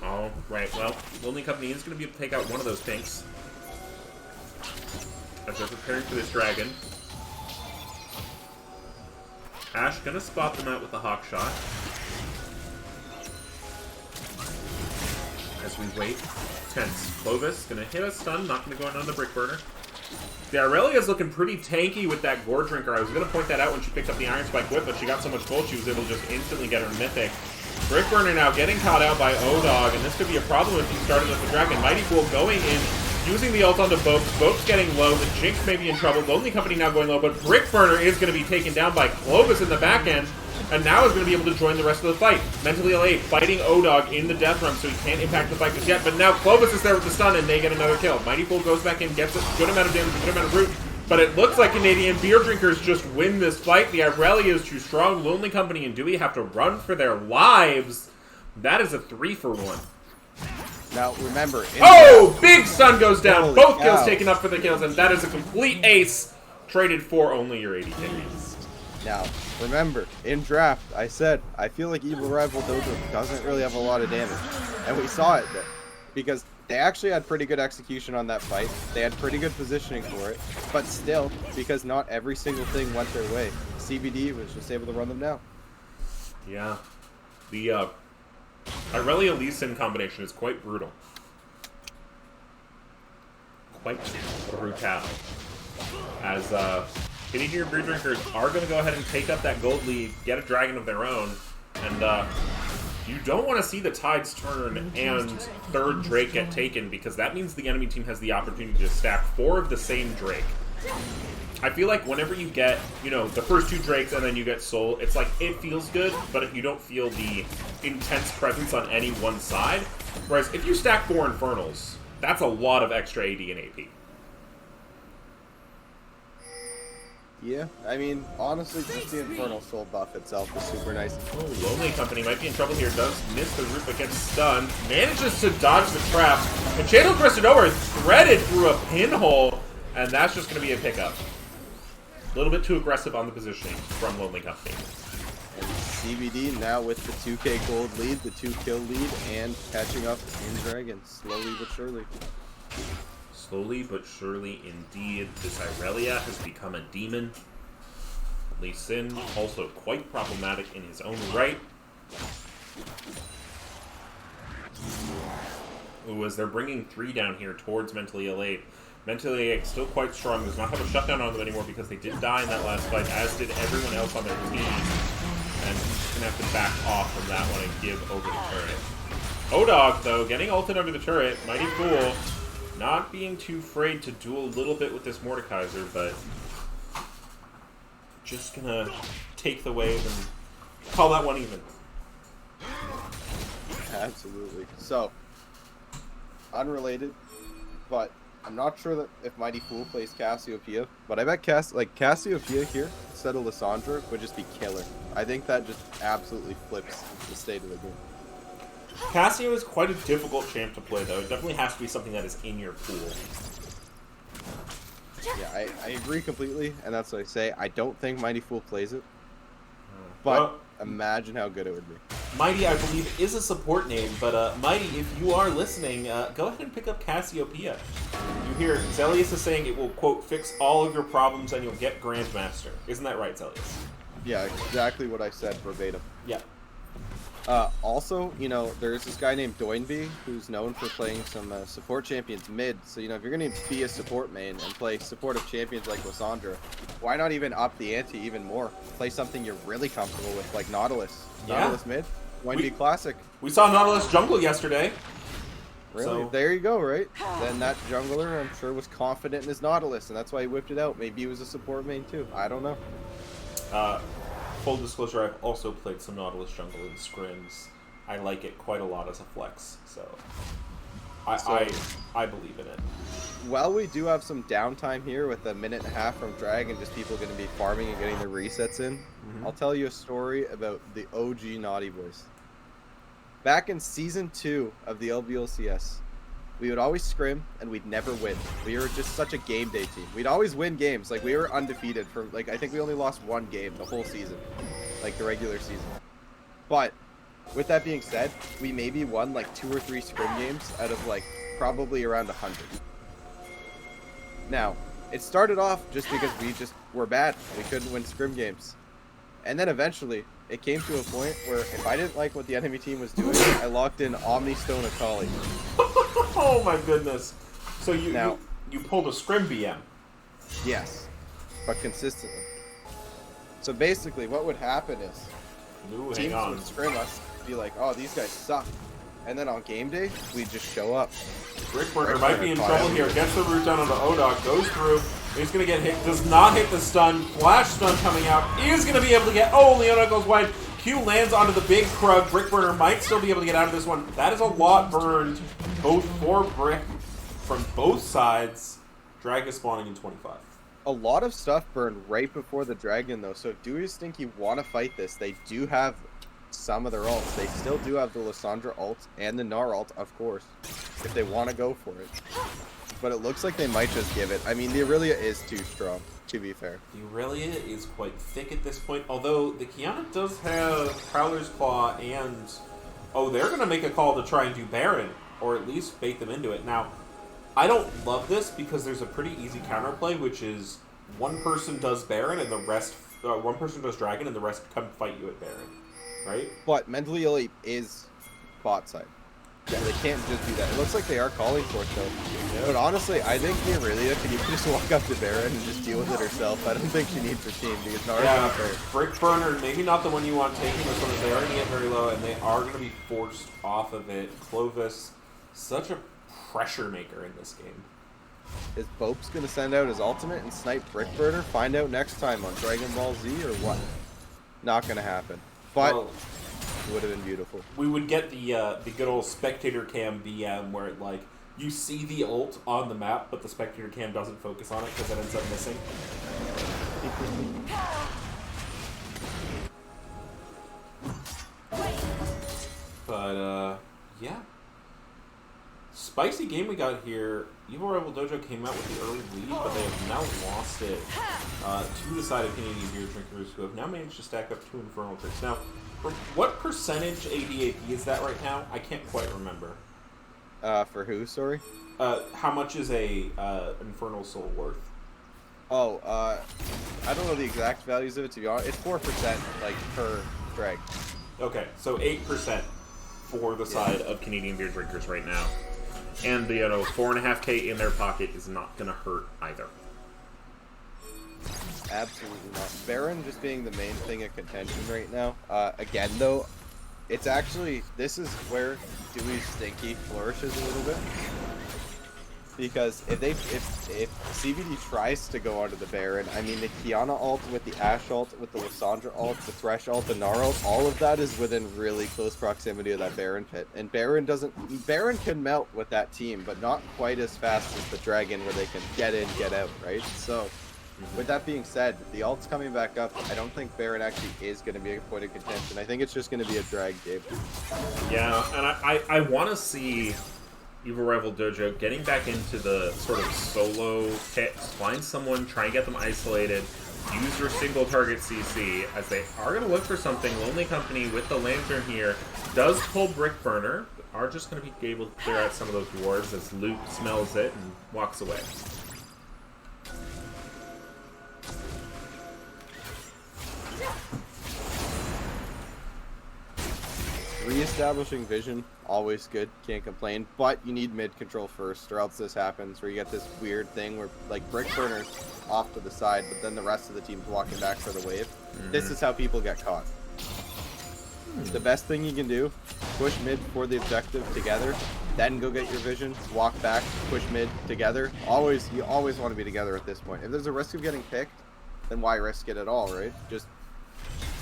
Oh, right. Well, Lonely Company is going to be able to take out one of those tanks. As they're preparing for this dragon. Ashe going to spot them out with the Hawk Shot. As we wait. Tense. Clovis going to hit a stun, not going to go in on the Brickburner. The Irelia is looking pretty tanky with that Gore Drinker. I was going to point that out when she picked up the Iron Spike Whip, but she got so much gold she was able to just instantly get her Mythic. Brickburner now getting caught out by O-Dog, and this could be a problem if he started with the Dragon. Mighty Fool going in, using the ult onto Bopes. Bopes getting low, the Jinx may be in trouble. Lonely Company now going low, but Brickburner is going to be taken down by Clovis in the back end, and now is going to be able to join the rest of the fight. Mentally Ill Ape fighting O-Dog in the death run, so he can't impact the fight just yet, but now Clovis is there with the stun, and they get another kill. Mighty Fool goes back in, gets a good amount of damage, a good amount of root, but it looks like Canadian Beer Drinkers just win this fight. The Irelia is too strong. Lonely Company and Dewey have to run for their lives. That is a 3-for-1. Now, remember... Oh! Big stun goes down. Holy Both cow. kills taken up for the kills, and that is a complete ace. Traded for only your 80 hit. Now, remember, in draft, I said, I feel like Evil Rival Dojo doesn't really have a lot of damage. And we saw it there. Because they actually had pretty good execution on that fight. They had pretty good positioning for it. But still, because not every single thing went their way, CBD was just able to run them down. Yeah. The Irelia Lee Sin combination is quite brutal. Quite brutal. As Canadian Beer Drinkers are going to go ahead and take up that gold lead, get a dragon of their own, and you don't want to see the tides turn and third Drake get taken, because that means the enemy team has the opportunity to stack 4 of the same Drake. I feel like whenever you get, you know, the first 2 Drakes and then you get Soul, it's like, it feels good, but you don't feel the intense presence on any one side. Whereas if you stack 4 Infernals, that's a lot of extra AD and AP. Yeah, I mean, honestly, just the Infernal Soul buff itself is super nice. Oh, Lonely Company might be in trouble here. Does miss the root but gets stunned. Manages to dodge the trap. And Channel Crested Over threaded through a pinhole. And that's just going to be a pickup. A little bit too aggressive on the positioning from Lonely Company. And CBD now with the 2k gold lead, the 2-kill lead, and catching up in Dragon, slowly but surely. Slowly but surely indeed. This Irelia has become a demon. Lee Sin, also quite problematic in his own right. Ooh, as they're bringing 3 down here towards Mentally Elate. Mentally Elate still quite strong. Does not have a shutdown on them anymore because they did die in that last fight, as did everyone else on their team. And he's going to have to back off from that one and give over the turret. O-Dog, though, getting ulted under the turret. Mighty Fool. Not being too afraid to duel a little bit with this Mordekaiser, but just gonna take the wave and call that one even. Absolutely. So, unrelated, but I'm not sure that if Mighty Fool plays Cassiopeia, but I bet Cassiopeia here instead of Lissandra would just be killer. I think that just absolutely flips the state of the game. Cassio is quite a difficult champ to play, though. It definitely has to be something that is in your pool. Yeah, I agree completely, and that's what I say. I don't think Mighty Fool plays it, but Well, imagine how good it would be. Mighty, I believe, is a support name, but Mighty, if you are listening, go ahead and pick up Cassiopeia. You hear Zelius is saying it will, quote, fix all of your problems and you'll get Grandmaster. Isn't that right, Zelius? Yeah, exactly what I said verbatim. Yeah. Also, you know, there's this guy named Doinby who's known for playing some support champions mid. So, you know, if you're going to be a support main and play supportive champions like Lissandra, why not even up the ante even more? Play something you're really comfortable with, like Nautilus. Yeah. Nautilus mid, Doinby Classic. We saw Nautilus jungle yesterday. Really? So- There you go, right? Then that jungler, I'm sure, was confident in his Nautilus, and that's why he whipped it out. Maybe he was a support main too. I don't know. Full disclosure, I've also played some Nautilus jungle in scrims. I like it quite a lot as a flex, so I believe in it. While we do have some downtime here with a minute and a half from Drag and just people going to be farming and getting their resets in, I'll tell you a story about the OG Naughty Boys. Back in Season 2 of the LBLCS, we would always scrim and we'd never win. We were just such a game day team. We'd always win games. Like, we were undefeated for, like, I think we only lost 1 game the whole season. Like, the regular season. But, with that being said, we maybe won, like, 2 or 3 scrim games out of, like, probably around 100. Now, it started off just because we just were bad. We couldn't win scrim games. And then eventually, it came to a point where if I didn't like what the enemy team was doing, I locked in Omnistone Akali. Oh my goodness! So Now- you pulled a scrim BM. Yes, but consistently. So basically, what would happen is Ooh, hang teams on. would scrim us, be like, "Oh, these guys suck," and then on game day, we'd just show up. Brickburner might be in trouble here. Gets the root down onto O-Dog, goes through. He's gonna get hit. Does not hit the stun. Flash stun coming out. Is gonna be able to get. Oh, Leona goes wide. Q lands onto the big Krug. Brickburner might still be able to get out of this one. That is a lot burned, both for Brick from both sides. Drag is spawning in 25. A lot of stuff burned right before the dragon, though. So if Duos think you want to fight this, they do have some of their ults. They still do have the Lissandra ult and the Gnar ult, of course, if they want to go for it. But it looks like they might just give it. I mean, the Aurelia is too strong, to be fair. The Aurelia is quite thick at this point, although the Qiyana does have Prowler's Claw and... Oh, they're going to make a call to try and do Baron, or at least bait them into it. Now, I don't love this because there's a pretty easy counterplay, which is one person does Baron and the rest... one person does Dragon and the rest come fight you at Baron, right? But Mentally Elite is bot side. Yeah, they can't just do that. It looks like they are calling for it, though. But honestly, I think the Aurelia can even just walk up to Baron and just deal with it herself. I don't think she needs her team because Nara's not there. Brick Burner, maybe not the one you want taking this one. They already get very low, and they are going to be forced off of it. Clovis, such a pressure maker in this game. Is Bopes going to send out his ultimate and snipe Brick Burner? Find out next time on Dragon Ball Z or what? Not going to happen. But... Well, it would have been beautiful. We would get the good old spectator cam VM where it, like, you see the ult on the map, but the spectator cam doesn't focus on it because it ends up missing. But yeah, spicy game we got here. Evil Rival Dojo came out with the early lead, but they have now lost it to the side of Canadian Beer Drinkers, who have now managed to stack up 2 Infernal tricks. Now, what percentage ADAP is that right now? I can't quite remember. For who, sorry? How much is a Infernal Soul worth? Oh, I don't know the exact values of it, to be honest. It's 4%, like, per drag. Okay, so 8% for the side of Canadian Beer Drinkers right now. And, 4.5K in their pocket is not going to hurt either. Absolutely not. Baron just being the main thing of contention right now. Again, though, it's actually... This is where Dewey's Stinky flourishes a little bit. Because if CBD tries to go onto the Baron, I mean, the Qiyana ult with the Ashe ult, with the Lissandra ult, the Thresh ult, the Gnar ult, all of that is within really close proximity of that Baron pit. And Baron can melt with that team, but not quite as fast as the Dragon where they can get in, get out, right? So... With that being said, the ult's coming back up. I don't think Baron actually is going to be a point of contention. I think it's just going to be a drag game. Yeah, and I want to see Evil Rival Dojo getting back into the sort of solo picks. Find someone, try and get them isolated, use your single target CC, as they are going to look for something. Lonely Company with the Lantern here does pull Brick Burner. Are just going to be able to clear out some of those dwarves as Luke smells it and walks away. Re-establishing vision, always good, can't complain, but you need mid control first, or else this happens, where you get this weird thing where, like, Brick Burner's off to the side, but then the rest of the team's walking back for the wave. This is how people get caught. The best thing you can do, push mid for the objective together, then go get your vision, walk back, push mid together. You always want to be together at this point. If there's a risk of getting picked, then why risk it at all, right? Just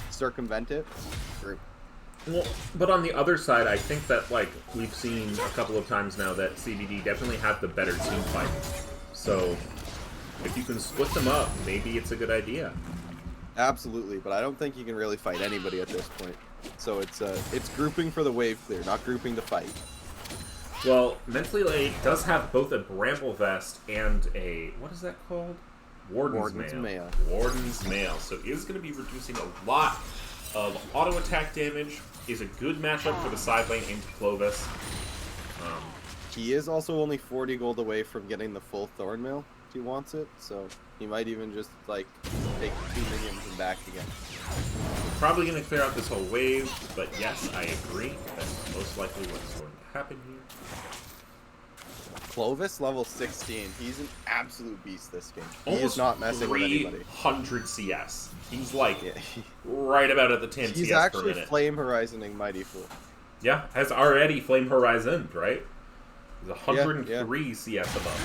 circumvent it. Group. Well, but on the other side, I think that, like, we've seen a couple of times now that CBD definitely have the better team fight. So, if you can split them up, maybe it's a good idea. Absolutely, but I don't think you can really fight anybody at this point. So it's grouping for the wave clear, not grouping to fight. Well, Mentally Late does have both a Bramble Vest and a, what is that called? Warden's Mail. Warden's Mail. So it is going to be reducing a lot of auto attack damage. Is a good matchup for the side lane into Clovis. He is also only 40 gold away from getting the full Thornmail if he wants it, so he might even just, like, take 2 minions and back again. Probably going to clear out this whole wave, but yes, I agree. That's most likely what's going to happen here. Clovis, level 16. He's an absolute beast this game. He is not messing with anybody. 300 CS. He's like right about at the 10 CS per minute. He's actually Flame Horizoning Mighty Fool. Yeah, has already Flame Horizoned, right? He's 103 CS above.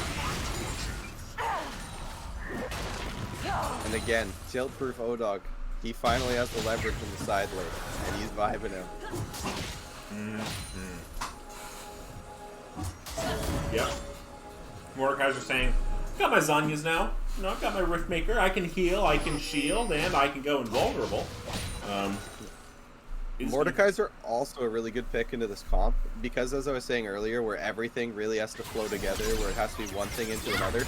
And again, tilt-proof ODog. He finally has the leverage in the side lane, and he's vibing out. Yep. Mordekaiser saying, got my Zanyas now. You know, I've got my Riftmaker. I can heal, I can shield, and I can go invulnerable. Mordekaiser also a really good pick into this comp because, as I was saying earlier, where everything really has to flow together, where it has to be one thing into another,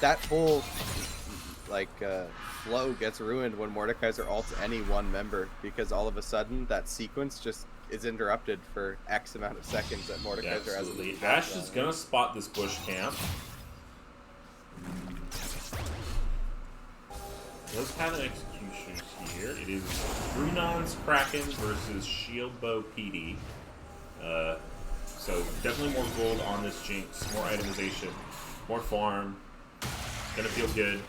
that whole flow gets ruined when Mordekaiser ults any one member, because all of a sudden that sequence just is interrupted for X amount of seconds that Mordekaiser has. Absolutely. Ash is gonna spot this bush camp. Does have an execution here. It is Brunon's Kraken versus Shieldbow PD. So definitely more gold on this Jinx, more itemization, more farm. Gonna feel good.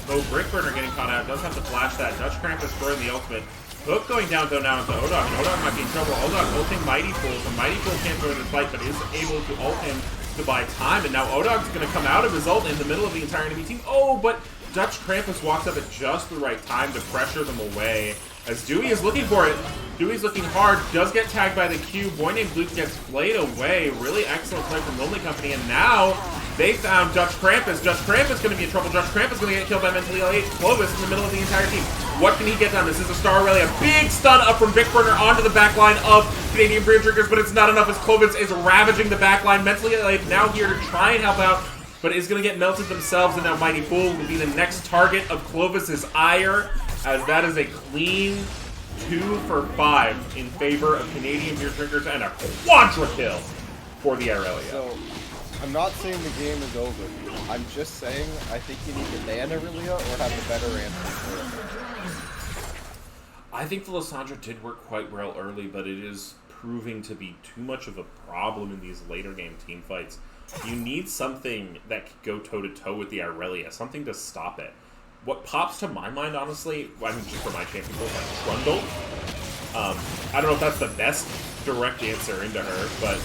Oh, Brickburner getting caught out. Does have to flash that. Dutch Krampus burn the ultimate. Hook going down though now into Odog, and Odog might be in trouble. Odog ulting Mighty Fool, so Mighty Fool can't go in the fight, but is able to ult him to buy time, and now Odog's gonna come out of his ult in the middle of the entire enemy team. Oh, but Dutch Krampus walks up at just the right time to pressure them away, as Dewey is looking for it. Dewey's looking hard, does get tagged by the Q. Boy named Luke gets played away. Really excellent play from Lonely Company, and now they found Dutch Krampus. Dutch Krampus going to be in trouble. Dutch Krampus going to get killed by Mentally Late. Clovis in the middle of the entire team. What can he get done? This is a Star Aurelia. Big stun up from Brickburner onto the backline of Canadian Bridge Drinkers, but it's not enough as Clovis is ravaging the backline. Mentally Late now here to try and help out, but is going to get melted themselves, and now Mighty Fool will be the next target of Clovis's ire, as that is a clean 2 for 5 in favor of Canadian Beer Drinkers and a quadra kill for the Aurelia. So, I'm not saying the game is over. I'm just saying I think you need to ban Aurelia or have a better answer for it. I think the Lissandra did work quite well early, but it is proving to be too much of a problem in these later game team fights. You need something that could go toe-to-toe with the Aurelia, something to stop it. What pops to my mind, honestly, I mean, just for my champion, like Trundle. I don't know if that's the best direct answer into her, but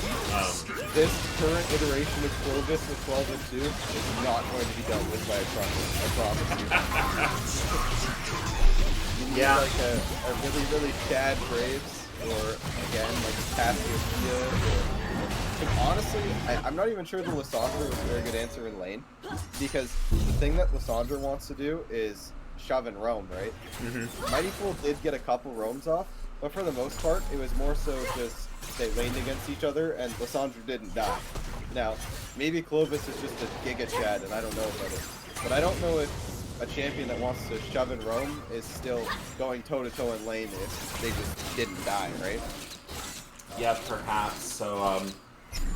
this current iteration of Clovis with 12 and 2 is not going to be dealt with by a Trundle, I promise you. You need like a really, really Chad Graves, or again, like a Cassiopeia, or honestly, I'm not even sure the Lissandra was a very good answer in lane, because the thing that Lissandra wants to do is shove and roam, right? Mighty Fool did get a couple roams off, but for the most part, it was more so just they laned against each other, and Lissandra didn't die. Now, maybe Clovis is just a Giga Chad, and I don't know about it, but I don't know if a champion that wants to shove and roam is still going toe-to-toe in lane if they just didn't die, right? Yeah, perhaps. So,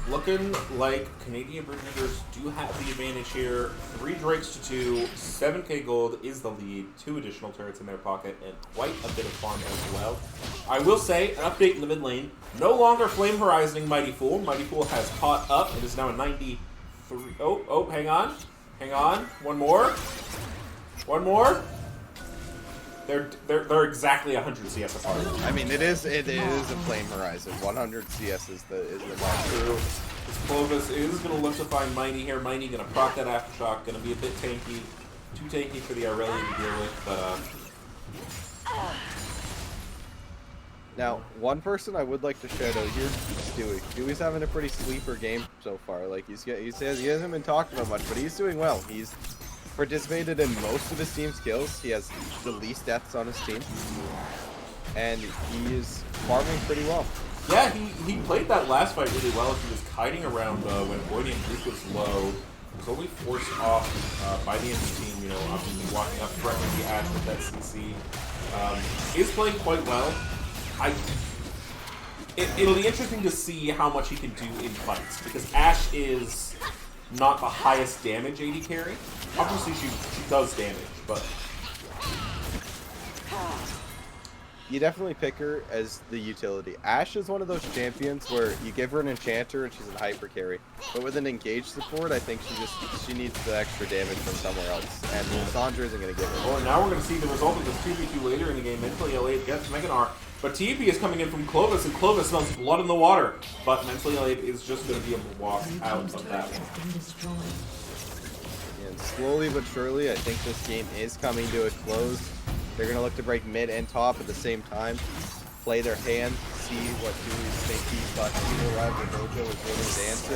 looking like Canadian Bridge Drinkers do have the advantage here. 3 Drakes to 2, 7k gold is the lead, 2 additional turrets in their pocket, and quite a bit of farm as well. I will say, an update in the mid lane. No longer Flame Horizoning Mighty Fool. Mighty Fool has caught up. It is now a 93. Oh, hang on. Hang on. One more. One more. They're exactly 100 CS apart. I mean, it is a Flame Horizon. 100 CS is the mark. True. This Clovis is going to look to find Mighty here. Mighty going to proc that Aftershock. Going to be a bit tanky. Too tanky for the Aurelia to deal with, but Now, one person I would like to shout out here is Dewey. Dewey's having a pretty sleeper game so far. Like, he hasn't been talked about much, but he's doing well. He's participated in most of his team's kills. He has the least deaths on his team, and he is farming pretty well. Yeah, he played that last fight really well. He was kiting around when Boyd and Duke was low. He was only forced off by the enemy team, you know, obviously walking up, threatening the Ash with that CC. Is playing quite well. It'll be interesting to see how much he can do in fights, because Ash is not the highest damage AD carry. Obviously, she does damage, but you definitely pick her as the utility. Ashe is one of those champions where you give her an enchanter and she's a hyper carry. But with an engaged support, I think she needs the extra damage from somewhere else. And Lissandra isn't going to give her. Well, now we're going to see the result of this 2v2 later in the game. Mentally Elate gets Meganar. But TP is coming in from Clovis, and Clovis smells blood in the water. But Mentally Elate is just going to be able to walk out of that one. And slowly but surely, I think this game is coming to a close. They're going to look to break mid and top at the same time, play their hand, see what Dewey's thinking, but Evil Rival Dojo is willing to answer.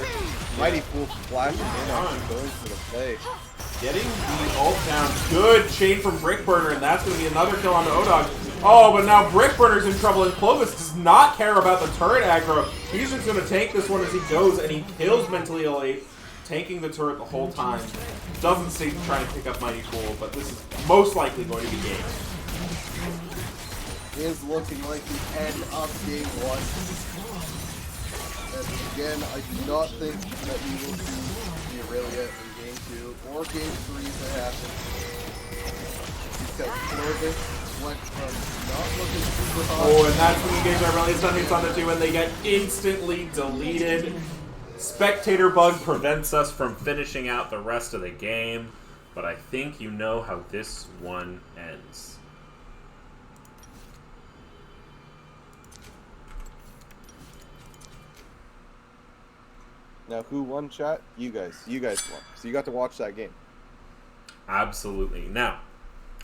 Mighty Fool flashing in on going for the play. Getting the ult down. Good chain from Brickburner, and that's going to be another kill on the Odog. Oh, but now Brickburner's in trouble, and Clovis does not care about the turret aggro. He's just going to tank this one as he goes, and he kills Mentally Elate, tanking the turret the whole time. Doesn't stay to try and pick up Mighty Fool, but this is most likely going to be game. Is looking like the end of game 1. And again, I do not think that we will see the Aurelia in game 2 or game 3 if it happens. Because Clovis went from not looking super hot. Oh, and that's when you engage Aurelia stun hits on the 2, and they get instantly deleted. Spectator bug prevents us from finishing out the rest of the game, but I think you know how this one ends. Now, who won, chat? You guys. You guys won. So you got to watch that game. Absolutely. Now,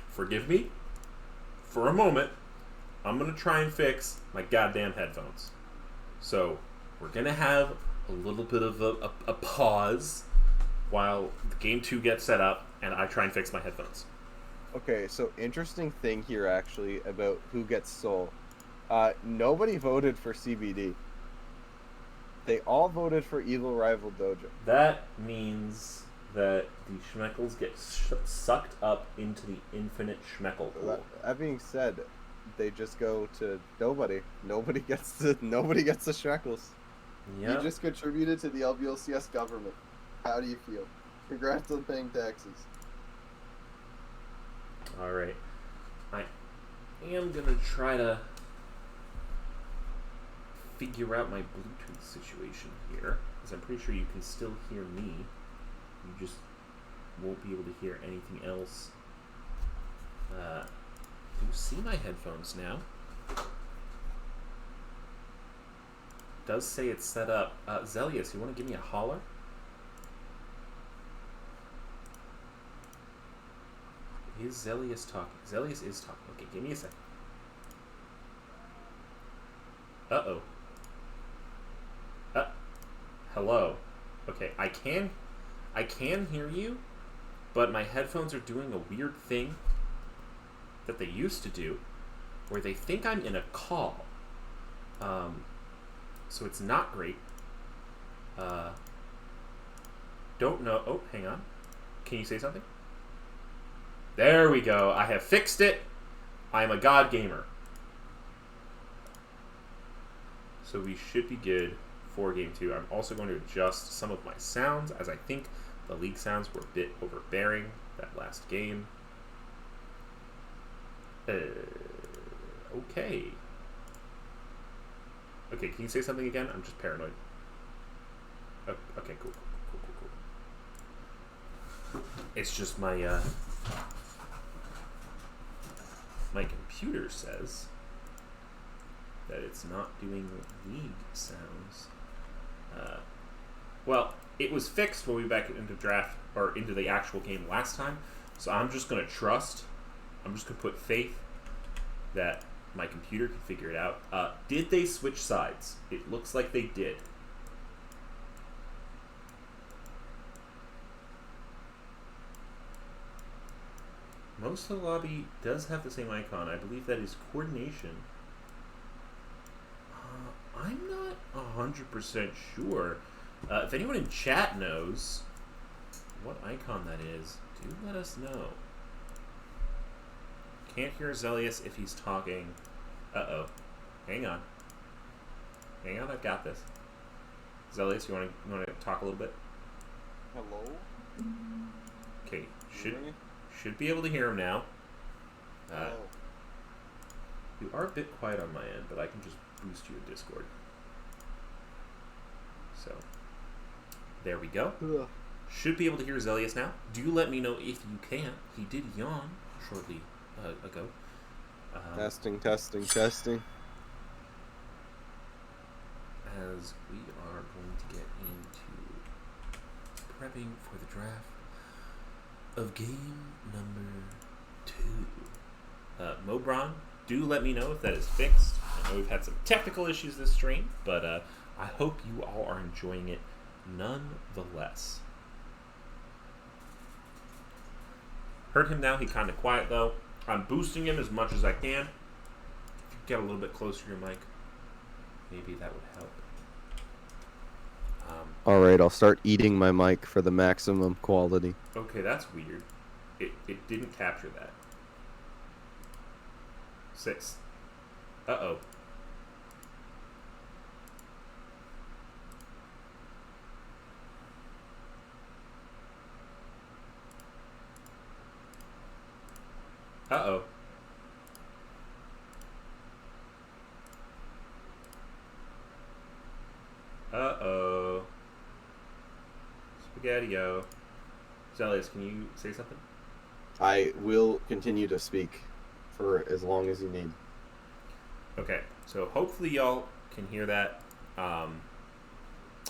forgive me. For a moment, I'm going to try and fix my goddamn headphones. So, we're going to have a little bit of a pause while game 2 gets set up and I try and fix my headphones. Okay, so interesting thing here, actually, about who gets Soul. Nobody voted for CBD. They all voted for Evil Rival Dojo. That means that the Schmeckles get sucked up into the infinite Schmeckle pool. That being said, they just go to nobody. Nobody gets the Schmeckles. Yep. You just contributed to the LBLCS government. How do you feel? Congrats on paying taxes. Alright. I am going to try to figure out my Bluetooth situation here, because I'm pretty sure you can still hear me. You just won't be able to hear anything else. Do you see my headphones now? It does say it's set up. Zelius, you want to give me a holler? Is Zelius talking? Zelius is talking. Okay, give me a second. Uh-oh. Hello. Okay, I can hear you, but my headphones are doing a weird thing that they used to do, where they think I'm in a call. So it's not great. Don't know. Oh, hang on. Can you say something? There we go. I have fixed it. I am a god gamer. So we should be good for game 2. I'm also going to adjust some of my sounds, as I think the league sounds were a bit overbearing that last game. Okay. Okay, can you say something again? I'm just paranoid. Oh, okay, cool. It's just my my computer says that it's not doing league sounds. Well, it was fixed when we back into draft or into the actual game last time, so I'm just gonna put faith that my computer can figure it out. Did they switch sides? It looks like they did. Most of the lobby does have the same icon. I believe that is coordination. I'm not 100% sure. If anyone in chat knows what icon that is, do let us know. Can't hear Zelius if he's talking. Uh-oh. Hang on. Hang on, I've got this. Zelius, you want to talk a little bit? Hello? Okay, should be able to hear him now. You are a bit quiet on my end, but I can just boost you in Discord. So, there we go. Ugh. Should be able to hear Zelius now. Do let me know if you can. He did yawn shortly ago. Testing. As we are going to get into prepping for the draft of game number 2. Mobron, do let me know if that is fixed. I know we've had some technical issues this stream, but I hope you all are enjoying it nonetheless. Heard him now, he kind of quiet though. I'm boosting him as much as I can. get a little bit closer to your mic, maybe that would help. All right, I'll start eating my mic for the maximum quality. Okay, that's weird. It didn't capture that. 6. Uh-oh. Uh-oh. Uh-oh. Spaghetti-o. Zelius, can you say something? I will continue to speak for as long as you need. Okay, so hopefully y'all can hear that.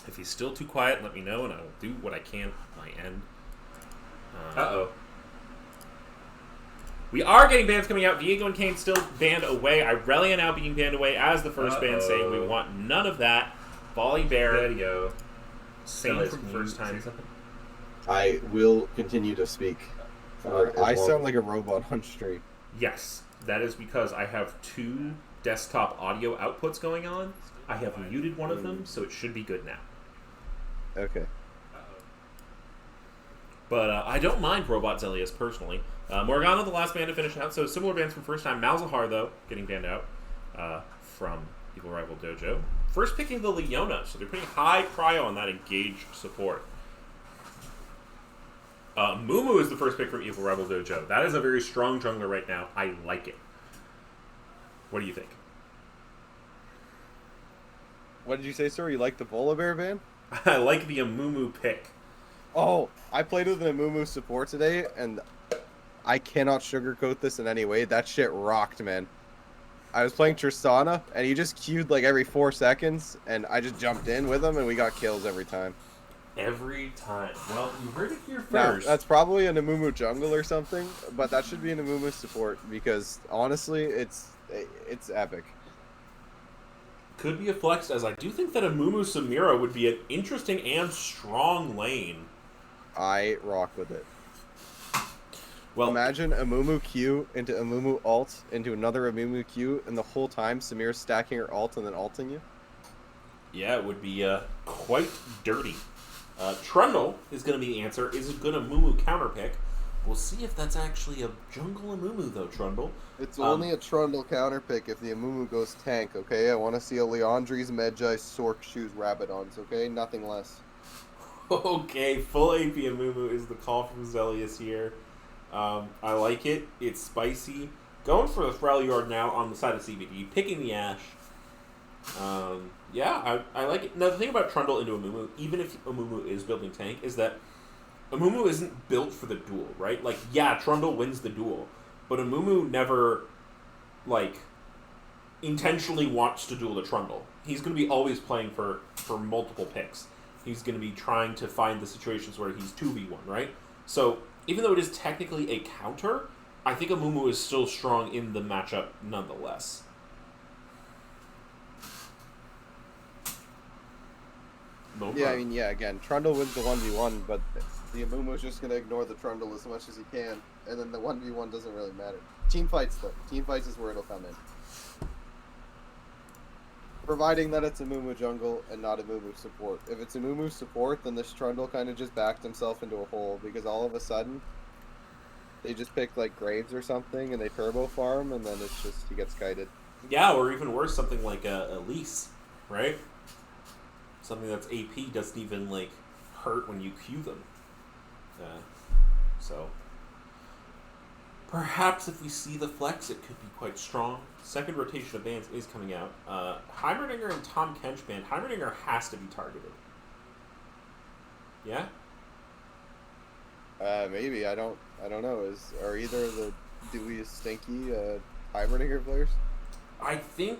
If he's still too quiet, let me know, and I will do what I can on my end. Uh-oh. We are getting bans coming out. Viego and Kane still banned away. Irelia now being banned away as the first ban, saying we want none of that. Volley Bear. Video. Same from first time. I will continue to speak. I sound like a robot on stream. Yes, that is because I have 2 desktop audio outputs going on. I have muted one of them, so it should be good now. Okay. But I don't mind Robot Zelius personally. Morgana, the last ban to finish out, so similar bans from first time. Malzahar, though, getting banned out from Evil Rival Dojo. First picking the Leona, so they're putting high prio on that engaged support. Mumu is the first pick from Evil Rival Dojo. That is a very strong jungler right now. I like it. What do you think? What did you say, sir? You like the Volibear ban? I like the Amumu pick. Oh, I played with an Amumu support today, and I cannot sugarcoat this in any way. That shit rocked, man. I was playing Tristana, and he just queued like every 4 seconds, and I just jumped in with him, and we got kills every time. Every time. Well, you heard it here Now, first. that's probably an Amumu jungle or something, but that should be an Amumu support, because honestly, it's epic. Could be a flex, as I do think that Amumu Samira would be an interesting and strong lane. I rock with it. Well, Imagine Amumu Q into Amumu ult into another Amumu Q, and the whole time Samira's stacking her ult and then ulting you. yeah, it would be quite dirty. Trundle is going to be the answer. Is a good Amumu counter pick. We'll see if that's actually a jungle Amumu, though, Trundle. It's only a Trundle counter pick if the Amumu goes tank, okay? I want to see a Leandries, Medjay, Sork, Shoes, Rabadons, okay? Nothing less. Okay, full AP Amumu is the call from Zelius here. I like it. It's spicy. Going for the Freljord now on the side of CBD. Picking the Ashe. Yeah, I like it. Now, the thing about Trundle into Amumu, even if Amumu is building tank, is that Amumu isn't built for the duel, right? Like, yeah, Trundle wins the duel, but Amumu never, like, intentionally wants to duel the Trundle. He's going to be always playing for multiple picks. He's going to be trying to find the situations where he's 2v1, right? So, even though it is technically a counter, I think Amumu is still strong in the matchup nonetheless. Yeah, I mean, yeah, again, Trundle wins the 1v1, but the Amumu's just going to ignore the Trundle as much as he can, and then the 1v1 doesn't really matter. Team fights, though. Team fights is where it'll come in. Providing that it's a Amumu jungle and not a Amumu support. If it's a Amumu support, then this Trundle kind of just backed himself into a hole, because all of a sudden, they just pick, like, Graves or something, and they turbo farm, and then it's just, he gets kited. Yeah, or even worse, something like a Elise, right? Something that's AP doesn't even, like, hurt when you Q them. So, perhaps if we see the flex, it could be quite strong. Second rotation of bans is coming out. Heimerdinger and Tom Kench ban. Heimerdinger has to be targeted. Yeah? Maybe, I don't know. Are either the Dewey Stinky Heimerdinger players? I think...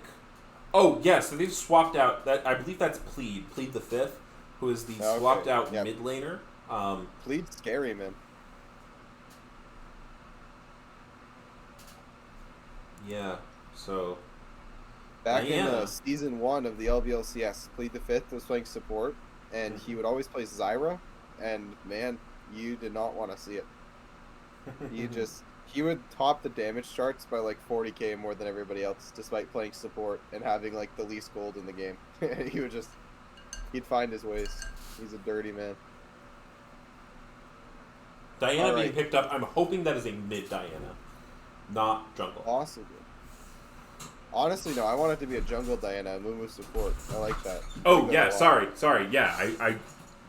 Oh, yeah, so they've swapped out... that. I believe that's Plead the 5th, who is the swapped out mid laner. Plead's scary, man. Yeah, so... Back in Season 1 of the LVLCS, Plead the 5th was playing support, and he would always play Zyra, and man, you did not want to see it. he would top the damage charts by like 40k more than everybody else, despite playing support and having like the least gold in the game. He'd find his ways. He's a dirty man. Diana All being right. picked up, I'm hoping that is a mid Diana, not jungle. Possibly. Honestly, no. I want it to be a jungle Diana, a Mumu support. I like that. I Oh, like that yeah, a lot. sorry, yeah, I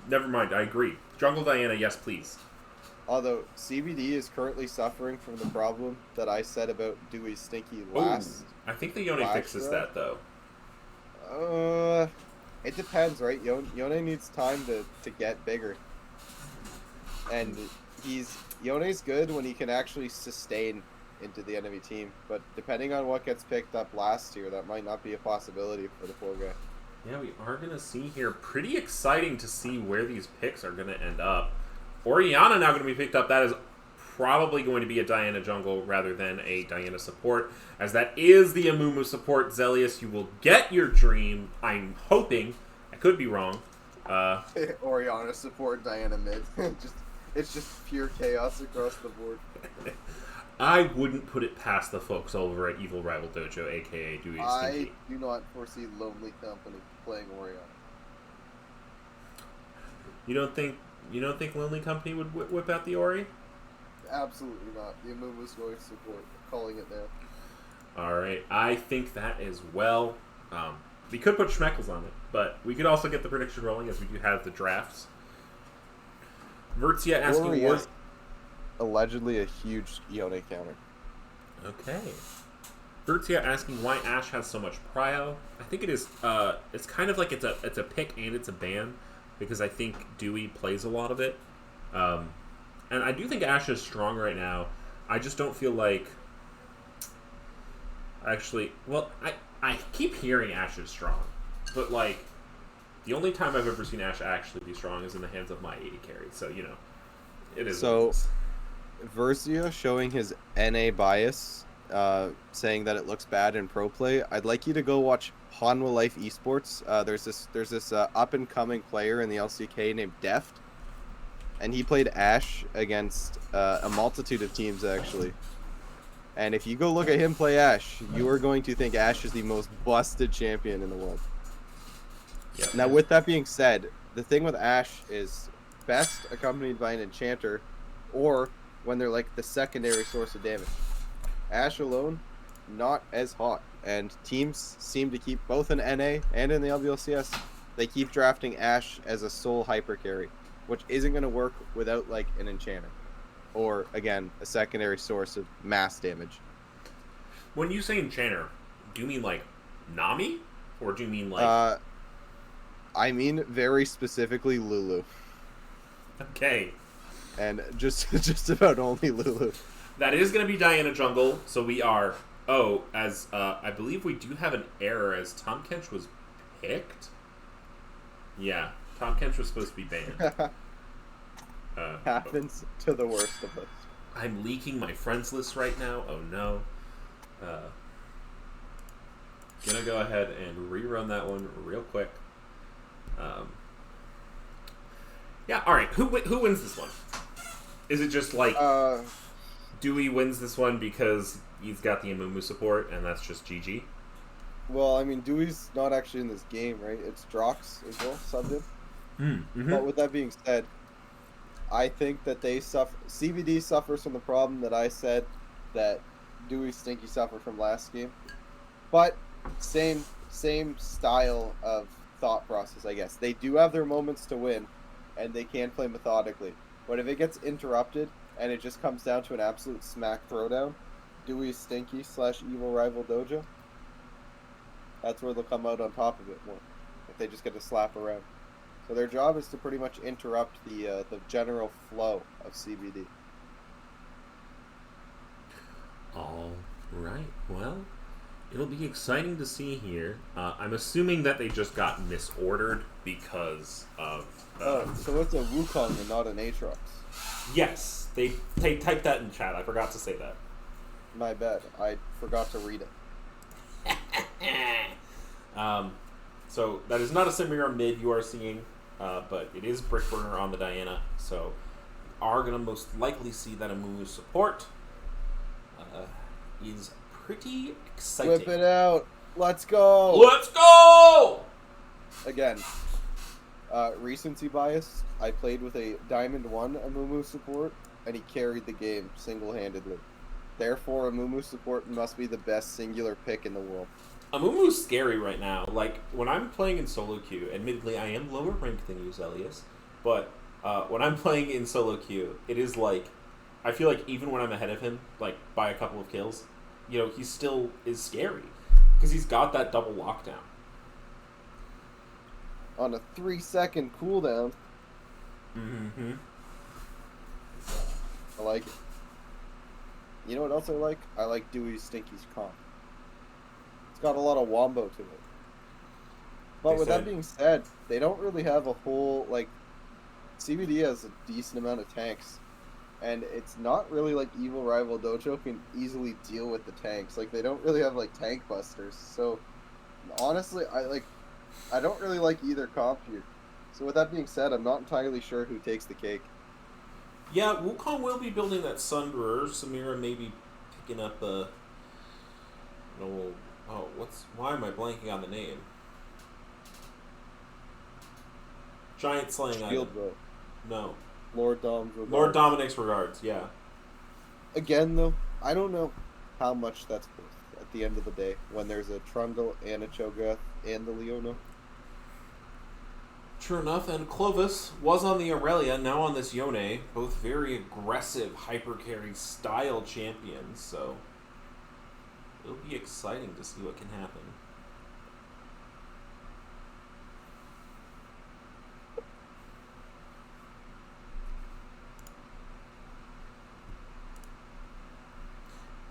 never mind, I agree. Jungle Diana, yes, please. Although CBD is currently suffering from the problem that I said about Dewey Stinky Oh, last. I think the Yone last fixes row? that, though. It depends, right? Yone needs time to get bigger, and Yone's good when he can actually sustain into the enemy team. But depending on what gets picked up last year, that might not be a possibility for the poor guy. Yeah, we are going to see here. Pretty exciting to see where these picks are going to end up. Orianna now going to be picked up. That is probably going to be a Diana jungle rather than a Diana support, as that is the Amumu support. Zelius, you will get your dream. I'm hoping. I could be wrong. Orianna support, Diana mid. It's just pure chaos across the board. I wouldn't put it past the folks over at Evil Rival Dojo, aka Dewey I Stinky. do not foresee Lonely Company playing Orianna. You don't think Lonely Company would whip out the Ori? Absolutely not. The Amumu's going to support. Calling it now. All right, I think that as well. We could put Schmeckles on it, but we could also get the prediction rolling as we do have the drafts. Vertia asking Ori what? is allegedly a huge Yone counter. Okay. Vertia asking why Ash has so much prio. I think it is. It's kind of like it's a pick and it's a ban, because I think Dewey plays a lot of it, and I do think Ash is strong right now. I just don't feel like. Actually, well, I keep hearing Ash is strong, but like, the only time I've ever seen Ash actually be strong is in the hands of my 80 carry. So you know, it is. So- what it is. Versio showing his NA bias, saying that it looks bad in pro play. I'd like you to go watch Hanwha Life Esports. There's this up and coming player in the LCK named Deft, and he played Ash against a multitude of teams actually. And if you go look at him play Ash, you are going to think Ash is the most busted champion in the world. Yeah. Now, with that being said, the thing with Ash is best accompanied by an enchanter, or when they're like the secondary source of damage. Ash alone, not as hot. And teams seem to keep, both in NA and in the LBLCS, they keep drafting Ash as a sole hyper carry, which isn't going to work without like an enchanter. Or, again, a secondary source of mass damage. When you say enchanter, do you mean like Nami, or do you mean like? I mean very specifically Lulu. Okay. And just about only Lulu. That is going to be Diana Jungle, so we are... Oh, as I believe we do have an error as Tom Kench was picked? Yeah, Tom Kench was supposed to be banned. Happens to the worst of us. I'm leaking my friends list right now. Oh no. Gonna go ahead and rerun that one real quick. Yeah, alright. Who wins this one? Is it just like... Dewey wins this one because he's got the Amumu support, and that's just GG. Well, I mean, Dewey's not actually in this game, right? It's Drox as well, subbed him. Mm-hmm. But with that being said, I think that they suffer. CBD suffers from the problem that I said that Dewey Stinky suffered from last game. But same style of thought process, I guess. They do have their moments to win, and they can play methodically. But if it gets interrupted, and it just comes down to an absolute smack throwdown, Dewey Stinky / Evil Rival Dojo, that's where they'll come out on top of it more. If they just get to slap around. So their job is to pretty much interrupt the general flow of CBD. All right. Well, it'll be exciting to see here. I'm assuming that they just got misordered because of... So it's a Wukong and not an Aatrox. Yes, they typed that in chat. I forgot to say that. My bad. I forgot to read it. So that is not a Samira mid you are seeing, but it is Brickburner on the Diana. So you are going to most likely see that Amumu support. is pretty exciting. Whip it out. Let's go. Let's go! Again, recency bias. I played with a Diamond 1 Amumu support, and he carried the game single-handedly. Therefore, Amumu support must be the best singular pick in the world. Amumu's scary right now. Like, when I'm playing in solo queue, admittedly I am lower ranked than you, Zelius, but when I'm playing in solo queue, it is like, I feel like even when I'm ahead of him, like, by a couple of kills, you know, he still is scary. Because he's got that double lockdown. On a 3-second cooldown. Mm-hmm. I like it. You know what else I like? I like Dewey Stinky's comp. It's got a lot of wombo to it. But with that being said, they don't really have a whole, like, CBD has a decent amount of tanks. And it's not really like Evil Rival Dojo can easily deal with the tanks. Like, they don't really have, like, tank busters. So, honestly, I don't really like either comp here. So with that being said, I'm not entirely sure who takes the cake. Yeah, Wukong will be building that Sunderer. Samira may be picking up a... No, why am I blanking on the name? Giant Slaying Shield Item. Bro. No. Lord Dom's regards. Lord Dominic's regards, yeah. Again, though, I don't know how much that's worth at the end of the day when there's a Trundle and a Cho'Gath and the Leona. True enough, and Clovis was on the Aurelia, now on this Yone. Both very aggressive hypercarry style champions, so it'll be exciting to see what can happen.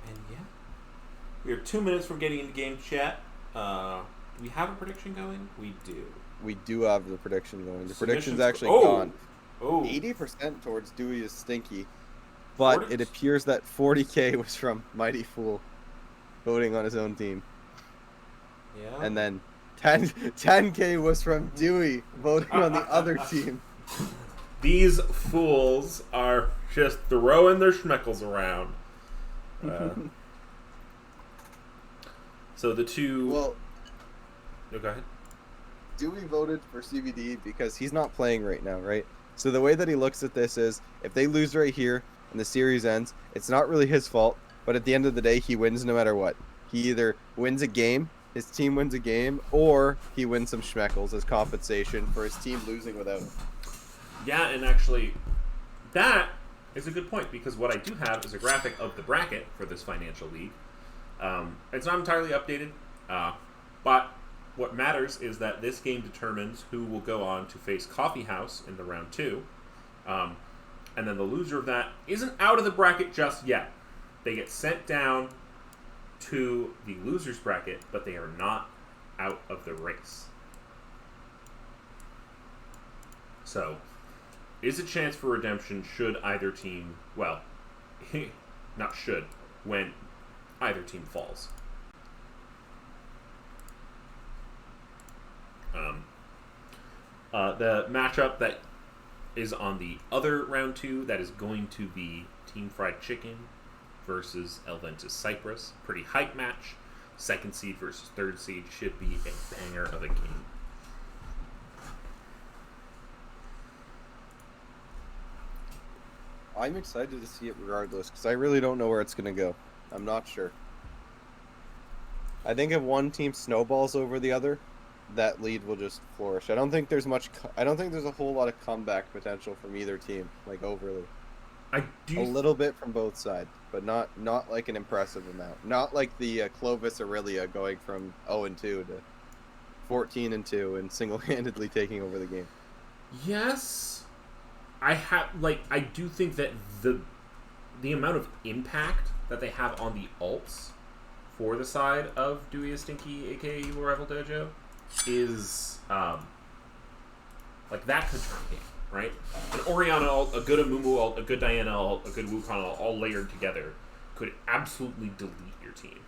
And yeah, we are 2 minutes from getting into game chat. Do we have a prediction going? We do. We do have the prediction going. The prediction's Submissions- actually oh! gone. Oh, 80% towards Dewey is Stinky, but 40? it appears that 40k was from Mighty Fool voting on his own team. yeah. And then 10k was from Dewey voting on the other team. These fools are just throwing their schmeckles around. So the two... Well, No, go ahead. Dewey voted for CBD because he's not playing right now, right? So the way that he looks at this is, if they lose right here and the series ends, it's not really his fault, but at the end of the day, he wins no matter what. He either wins a game, his team wins a game, or he wins some schmeckles as compensation for his team losing without him. Yeah, and actually, that is a good point, because what I do have is a graphic of the bracket for this financial league. It's not entirely updated, but what matters is that this game determines who will go on to face Coffee House in the round 2. And then the loser of that isn't out of the bracket just yet. They get sent down to the loser's bracket, but they are not out of the race. So, is a chance for redemption should either team, well, not should, when either team falls. The matchup that is on the other round 2, that is going to be Team Fried Chicken versus Elventus Cyprus. Pretty hype match. Second seed versus third seed should be a banger of a game. I'm excited to see it regardless, because I really don't know where it's going to go. I'm not sure. I think if one team snowballs over the other, that lead will just flourish. I don't think there's a whole lot of comeback potential from either team, like overly. I do A little bit from both sides, but not like an impressive amount. Not like the Clovis Aurelia going from 0-2 to 14-2 and single-handedly taking over the game. Yes, I do think that the amount of impact that they have on the alts for the side of Dewey is Stinky, aka Evil Rival Dojo, is like that could turn a game, right? An Oriana alt, a good Amumu alt, a good Diana alt, a good Wukong alt, all layered together could absolutely delete your team.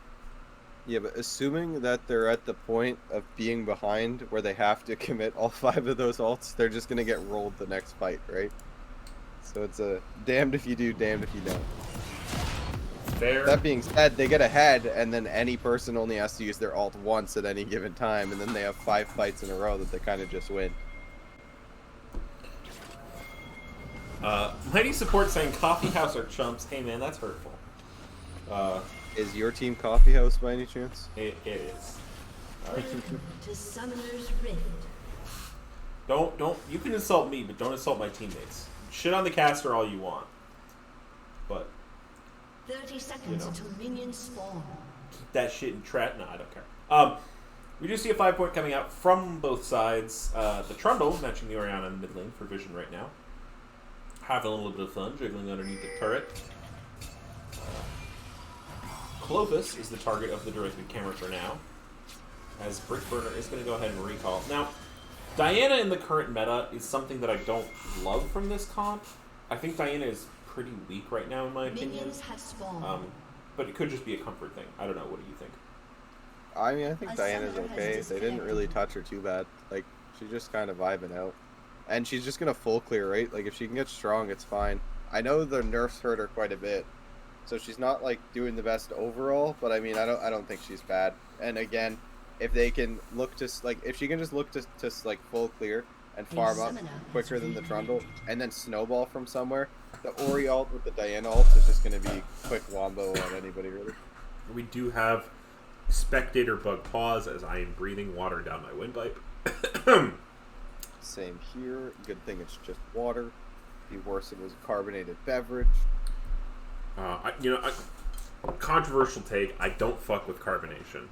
Yeah, but assuming that they're at the point of being behind where they have to commit all 5 of those alts, they're just going to get rolled the next fight, right? So it's a damned if you do, damned if you don't. fair. That being said, they get ahead, and then any person only has to use their ult once at any given time, and then they have 5 fights in a row that they kind of just win. Mighty Support saying Coffee House are chumps. Hey man, that's hurtful. Is your team Coffee House by any chance? It is. Welcome to Summoner's Rift. Don't. You can insult me, but don't insult my teammates. Shit on the caster all you want, but 30 seconds You know. until minions spawn. keep that shit in trap. No, I don't care. We do see a 5-point coming out from both sides. The Trundle matching the Orianna in mid lane for vision right now. Having a little bit of fun, jiggling underneath the turret. Clovis is the target of the directed camera for now, as Brickburner is going to go ahead and recall. Now, Diana in the current meta is something that I don't love from this comp. I think Diana is pretty weak right now, in my opinion. Minions have spawned. But it could just be a comfort thing. I don't know. What do you think? I mean, I think A Diana's summoner has okay. They didn't really disconnected. touch her too bad. Like, she's just kind of vibing out. And she's just going to full clear, right? Like, if she can get strong, it's fine. I know the nerfs hurt her quite a bit. So she's not, like, doing the best overall. But, I mean, I don't think she's bad. And, again, if they can look to, like, if she can just look to like, full clear and farm up quicker than the Trundle, and then snowball from somewhere, the Ori ult with the Diana ult is just going to be quick wombo on anybody, really. We do have spectator bug pause as I am breathing water down my windpipe. Same here. Good thing it's just water. Be worse if it was a carbonated beverage. Controversial take. I don't fuck with carbonation.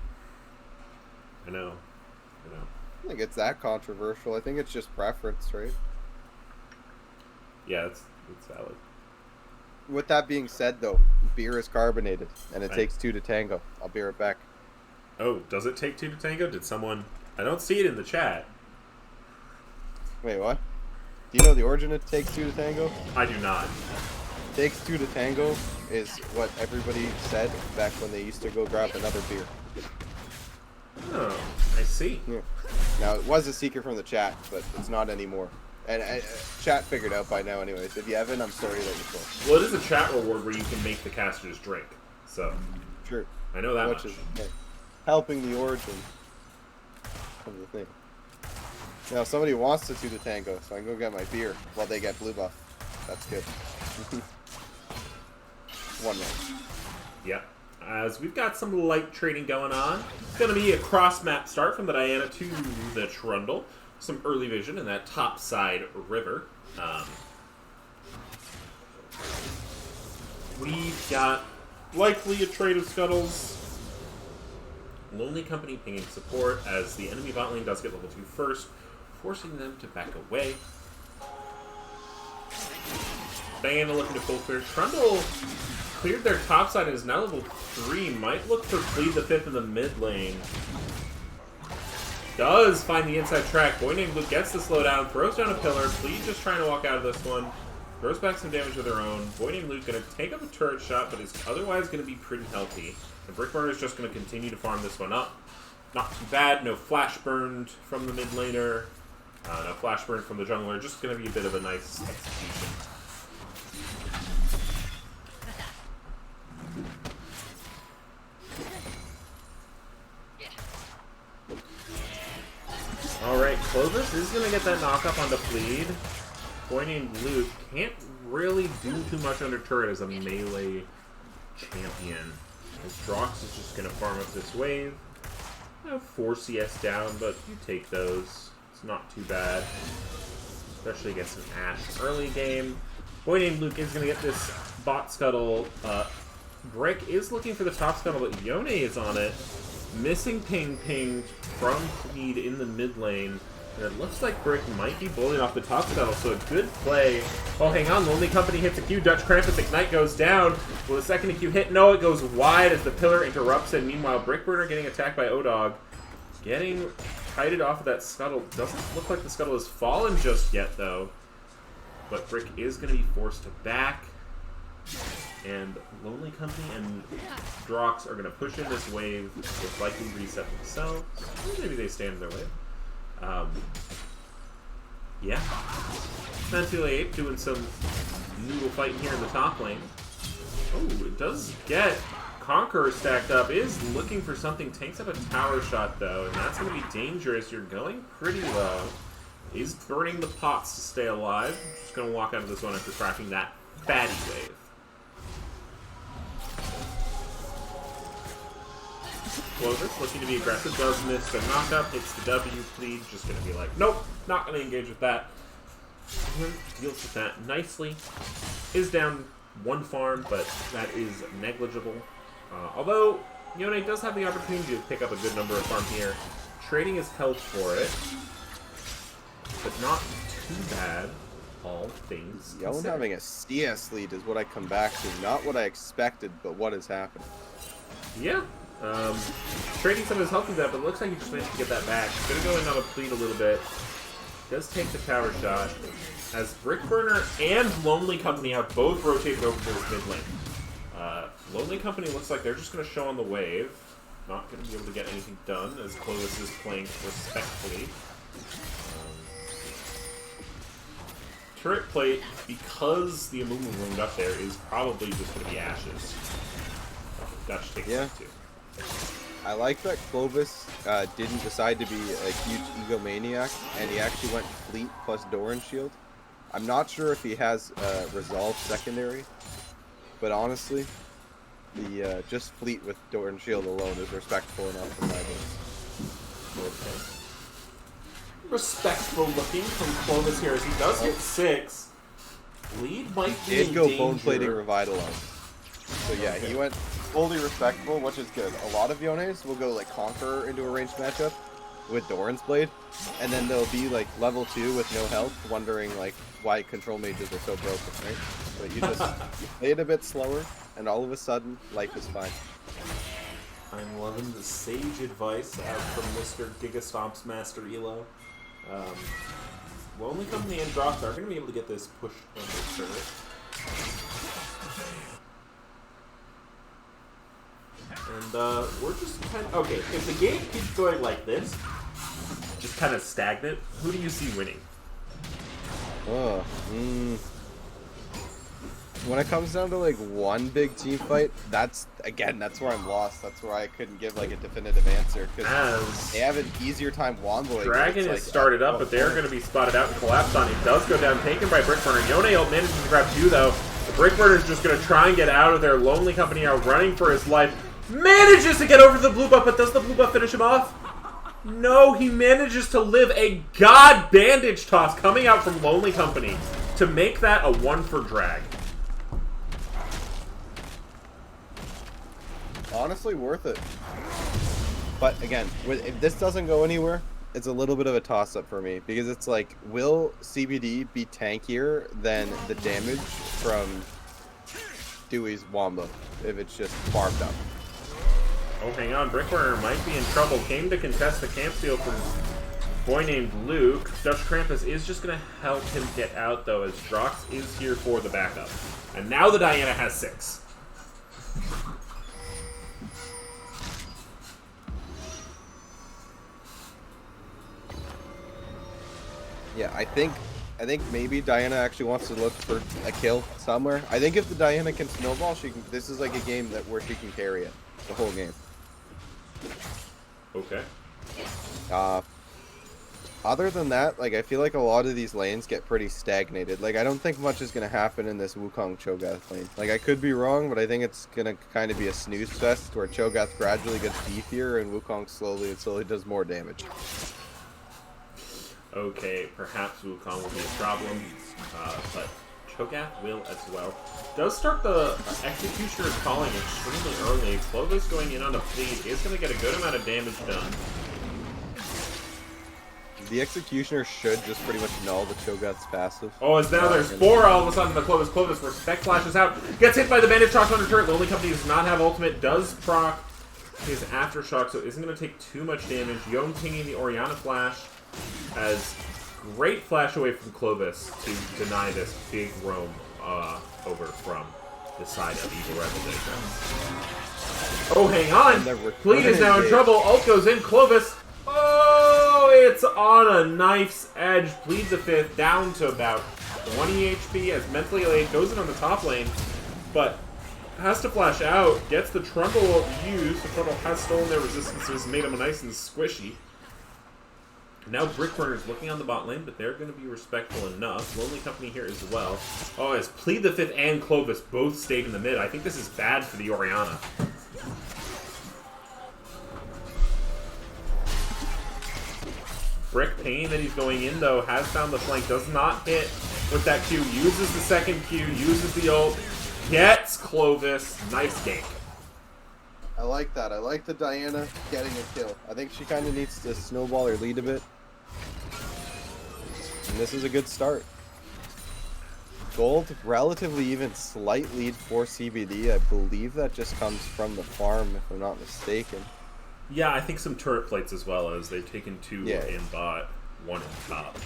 I know. I don't think it's that controversial. I think it's just preference, right? Yeah, it's valid. With that being said, though, beer is carbonated, and it Right. takes 2 to tango. I'll be right back. Oh, does it take 2 to tango? Did someone... I don't see it in the chat. Wait, what? Do you know the origin of takes 2 to tango? I do not. Takes 2 to tango is what everybody said back when they used to go grab another beer. Oh, I see. Yeah. Now, it was a secret from the chat, but it's not anymore. And chat figured out by now anyways. If you haven't, I'm sorry that you told. Well, it is a chat reward where you can make the casters drink. So, Sure. I know that Which much. is helping the origin of the thing. Now, if somebody wants to do the tango, so I can go get my beer while they get blue buff. That's good. 1 minute. Yep. As we've got some light trading going on. It's going to be a cross-map start from the Diana to the Trundle. Some early vision in that top side river. We've got likely a trade of scuttles. Lonely Company pinging support as the enemy bot lane does get level 2 first, forcing them to back away. Diana looking to full clear. Trundle cleared their top side and is now level 3. Might look for Bleed the 5th in the mid lane. Does find the inside track. Boy named Luke gets the slowdown, throws down a pillar. Bleed just trying to walk out of this one. Throws back some damage of their own. Boy named Luke going to take up a turret shot, but is otherwise going to be pretty healthy. And Brickburner is just going to continue to farm this one up. Not too bad. No flash burned from the mid laner. No flash burn from the jungler. Just going to be a bit of a nice execution. Alright, Clovis is going to get that knock up onto Bleed. Boy named Luke can't really do too much under turret as a melee champion. As Drox is just going to farm up this wave. 4 CS down, but you take those. It's not too bad. Especially against an Ashe early game. Boy named Luke is going to get this bot scuttle. Brick is looking for the top scuttle, but Yone is on it. Missing ping from Bleed in the mid lane. And it looks like Brick might be bowling off the top scuttle, so a good play. Oh, hang on. Lonely Company hits a Q. Dutch Krampus Ignite goes down. Will the second Q hit? No, it goes wide as the pillar interrupts it. Meanwhile, Brickburner getting attacked by Odog. Getting kited off of that scuttle. Doesn't look like the scuttle has fallen just yet, though. But Brick is going to be forced to back. And Lonely Company and Drox are going to push in this wave with likely reset themselves. Or maybe they stand in their way. Yeah. Mentally Ape doing some noodle fighting here in the top lane. Oh, it does get Conqueror stacked up. Is looking for something. Takes up a tower shot, though, and that's going to be dangerous. You're going pretty low. He's burning the pots to stay alive. Just going to walk out of this one after cracking that fatty wave. Clovis looking to be aggressive. Does miss the knockup. Hits the W. Plead just going to be like, nope, not going to engage with that. Deals with that nicely. Is down one farm, but that is negligible. Although, Yone does have the opportunity to pick up a good number of farm here. Trading is held for it, but not too bad, all things Yone considered. having a CS lead is what I come back to. Not what I expected, but what is happening. Yeah. Trading some of his health with that, but it looks like he just managed to get that back. He's going to go in on a plead a little bit. Does take the tower shot. As Brickburner and Lonely Company have both rotated over to this mid lane. Lonely Company looks like they're just going to show on the wave. Not going to be able to get anything done as Clovis is playing respectfully. Turret plate, because the Amumu roamed up there, is probably just going to be Ashes. Dutch takes it too. I like that Clovis didn't decide to be a huge egomaniac, and he actually went Fleet plus Doran Shield. I'm not sure if he has Resolve secondary, but honestly, the just Fleet with Doran Shield alone is respectful enough for my books. Okay. Respectful looking from Clovis here as he does hit 6. Lead might be Did in go danger. Bone Plating Revitalize. So yeah, he went fully respectable, which is good. A lot of Yones will go like Conqueror into a ranged matchup with Doran's Blade, and then they'll be like level 2 with no health, wondering like why control mages are so broken, right? But you just you play it a bit slower, and all of a sudden, life is fine. I'm loving the sage advice from Mr. Gigastomps Master Elo. Lonely Company and Drops are going to be able to get this pushed under turret. And we're just kind of... Okay, if the game keeps going like this, just kind of stagnant, who do you see winning? When it comes down to like one big team fight, that's where I'm lost. That's where I couldn't give like a definitive answer because they have an easier time womboing. Dragon It's is like, started up, but they're going to be spotted out and collapsed on. It does go down, taken by Brickburner. Yone manages to grab 2 though. The Brickburner is just going to try and get out of there. Lonely Company are running for his life. Manages to get over the blue buff, but does the blue buff finish him off? No, he manages to live a god bandage toss coming out from Lonely Company to make that a 1 for drag. Honestly, worth it. But again, if this doesn't go anywhere, it's a little bit of a toss-up for me because it's like, will CBD be tankier than the damage from Dewey's Wombo if it's just farmed up? Oh, hang on. Brickburner might be in trouble. Came to contest the camp steal from a boy named Luke. Dutch Krampus is just going to help him get out, though, as Drox is here for the backup. And now the Diana has 6. Yeah, I think maybe Diana actually wants to look for a kill somewhere. I think if the Diana can snowball, she can. This is like a game where she can carry it the whole game. Okay. Other than that, like I feel like a lot of these lanes get pretty stagnated. Like I don't think much is gonna happen in this Wukong Cho'Gath lane. Like I could be wrong, but I think it's gonna kind of be a snooze fest where Cho'Gath gradually gets beefier and Wukong slowly does more damage. Okay, perhaps Wukong will be a problem, but Cho'Gath will as well. Does start the Executioner calling extremely early. Clovis going in on a fleet is going to get a good amount of damage done. The Executioner should just pretty much null the Cho'Gath's passive. Oh, as now there's 4 all of a sudden the Clovis. Clovis Respect flashes out. Gets hit by the Bandage Shock under turret. Lonely Company does not have ultimate. Does proc his Aftershock, so isn't going to take too much damage. Yone pinging the Orianna flash as great flash away from Clovis to deny this big roam over from the side of Evil Revelation. Oh, hang on! Fleet is now in trouble. Ult goes in. Clovis. Oh, it's on a knife's edge. Bleeds a 5th down to about 20 HP as Mentally Elate goes in on the top lane. But has to flash out, gets the Trundle ult used. The Trundle has stolen their resistances, made them nice and squishy. Now Brickburner's looking on the bot lane, but they're going to be respectful enough. Lonely Company here as well. Oh, as Plead the Fifth and Clovis both stayed in the mid. I think this is bad for the Orianna. Brick Pain that he's going in, though, has found the flank. Does not hit with that Q. Uses the second Q, uses the ult. Gets Clovis. Nice gank. I like that. I like the Diana getting a kill. I think she kind of needs to snowball her lead a bit. And this is a good start. Gold, relatively even slight lead for CBD. I believe that just comes from the farm, if I'm not mistaken. Yeah, I think some turret plates as well, as they've taken 2 Yeah. in bot, 1 in top.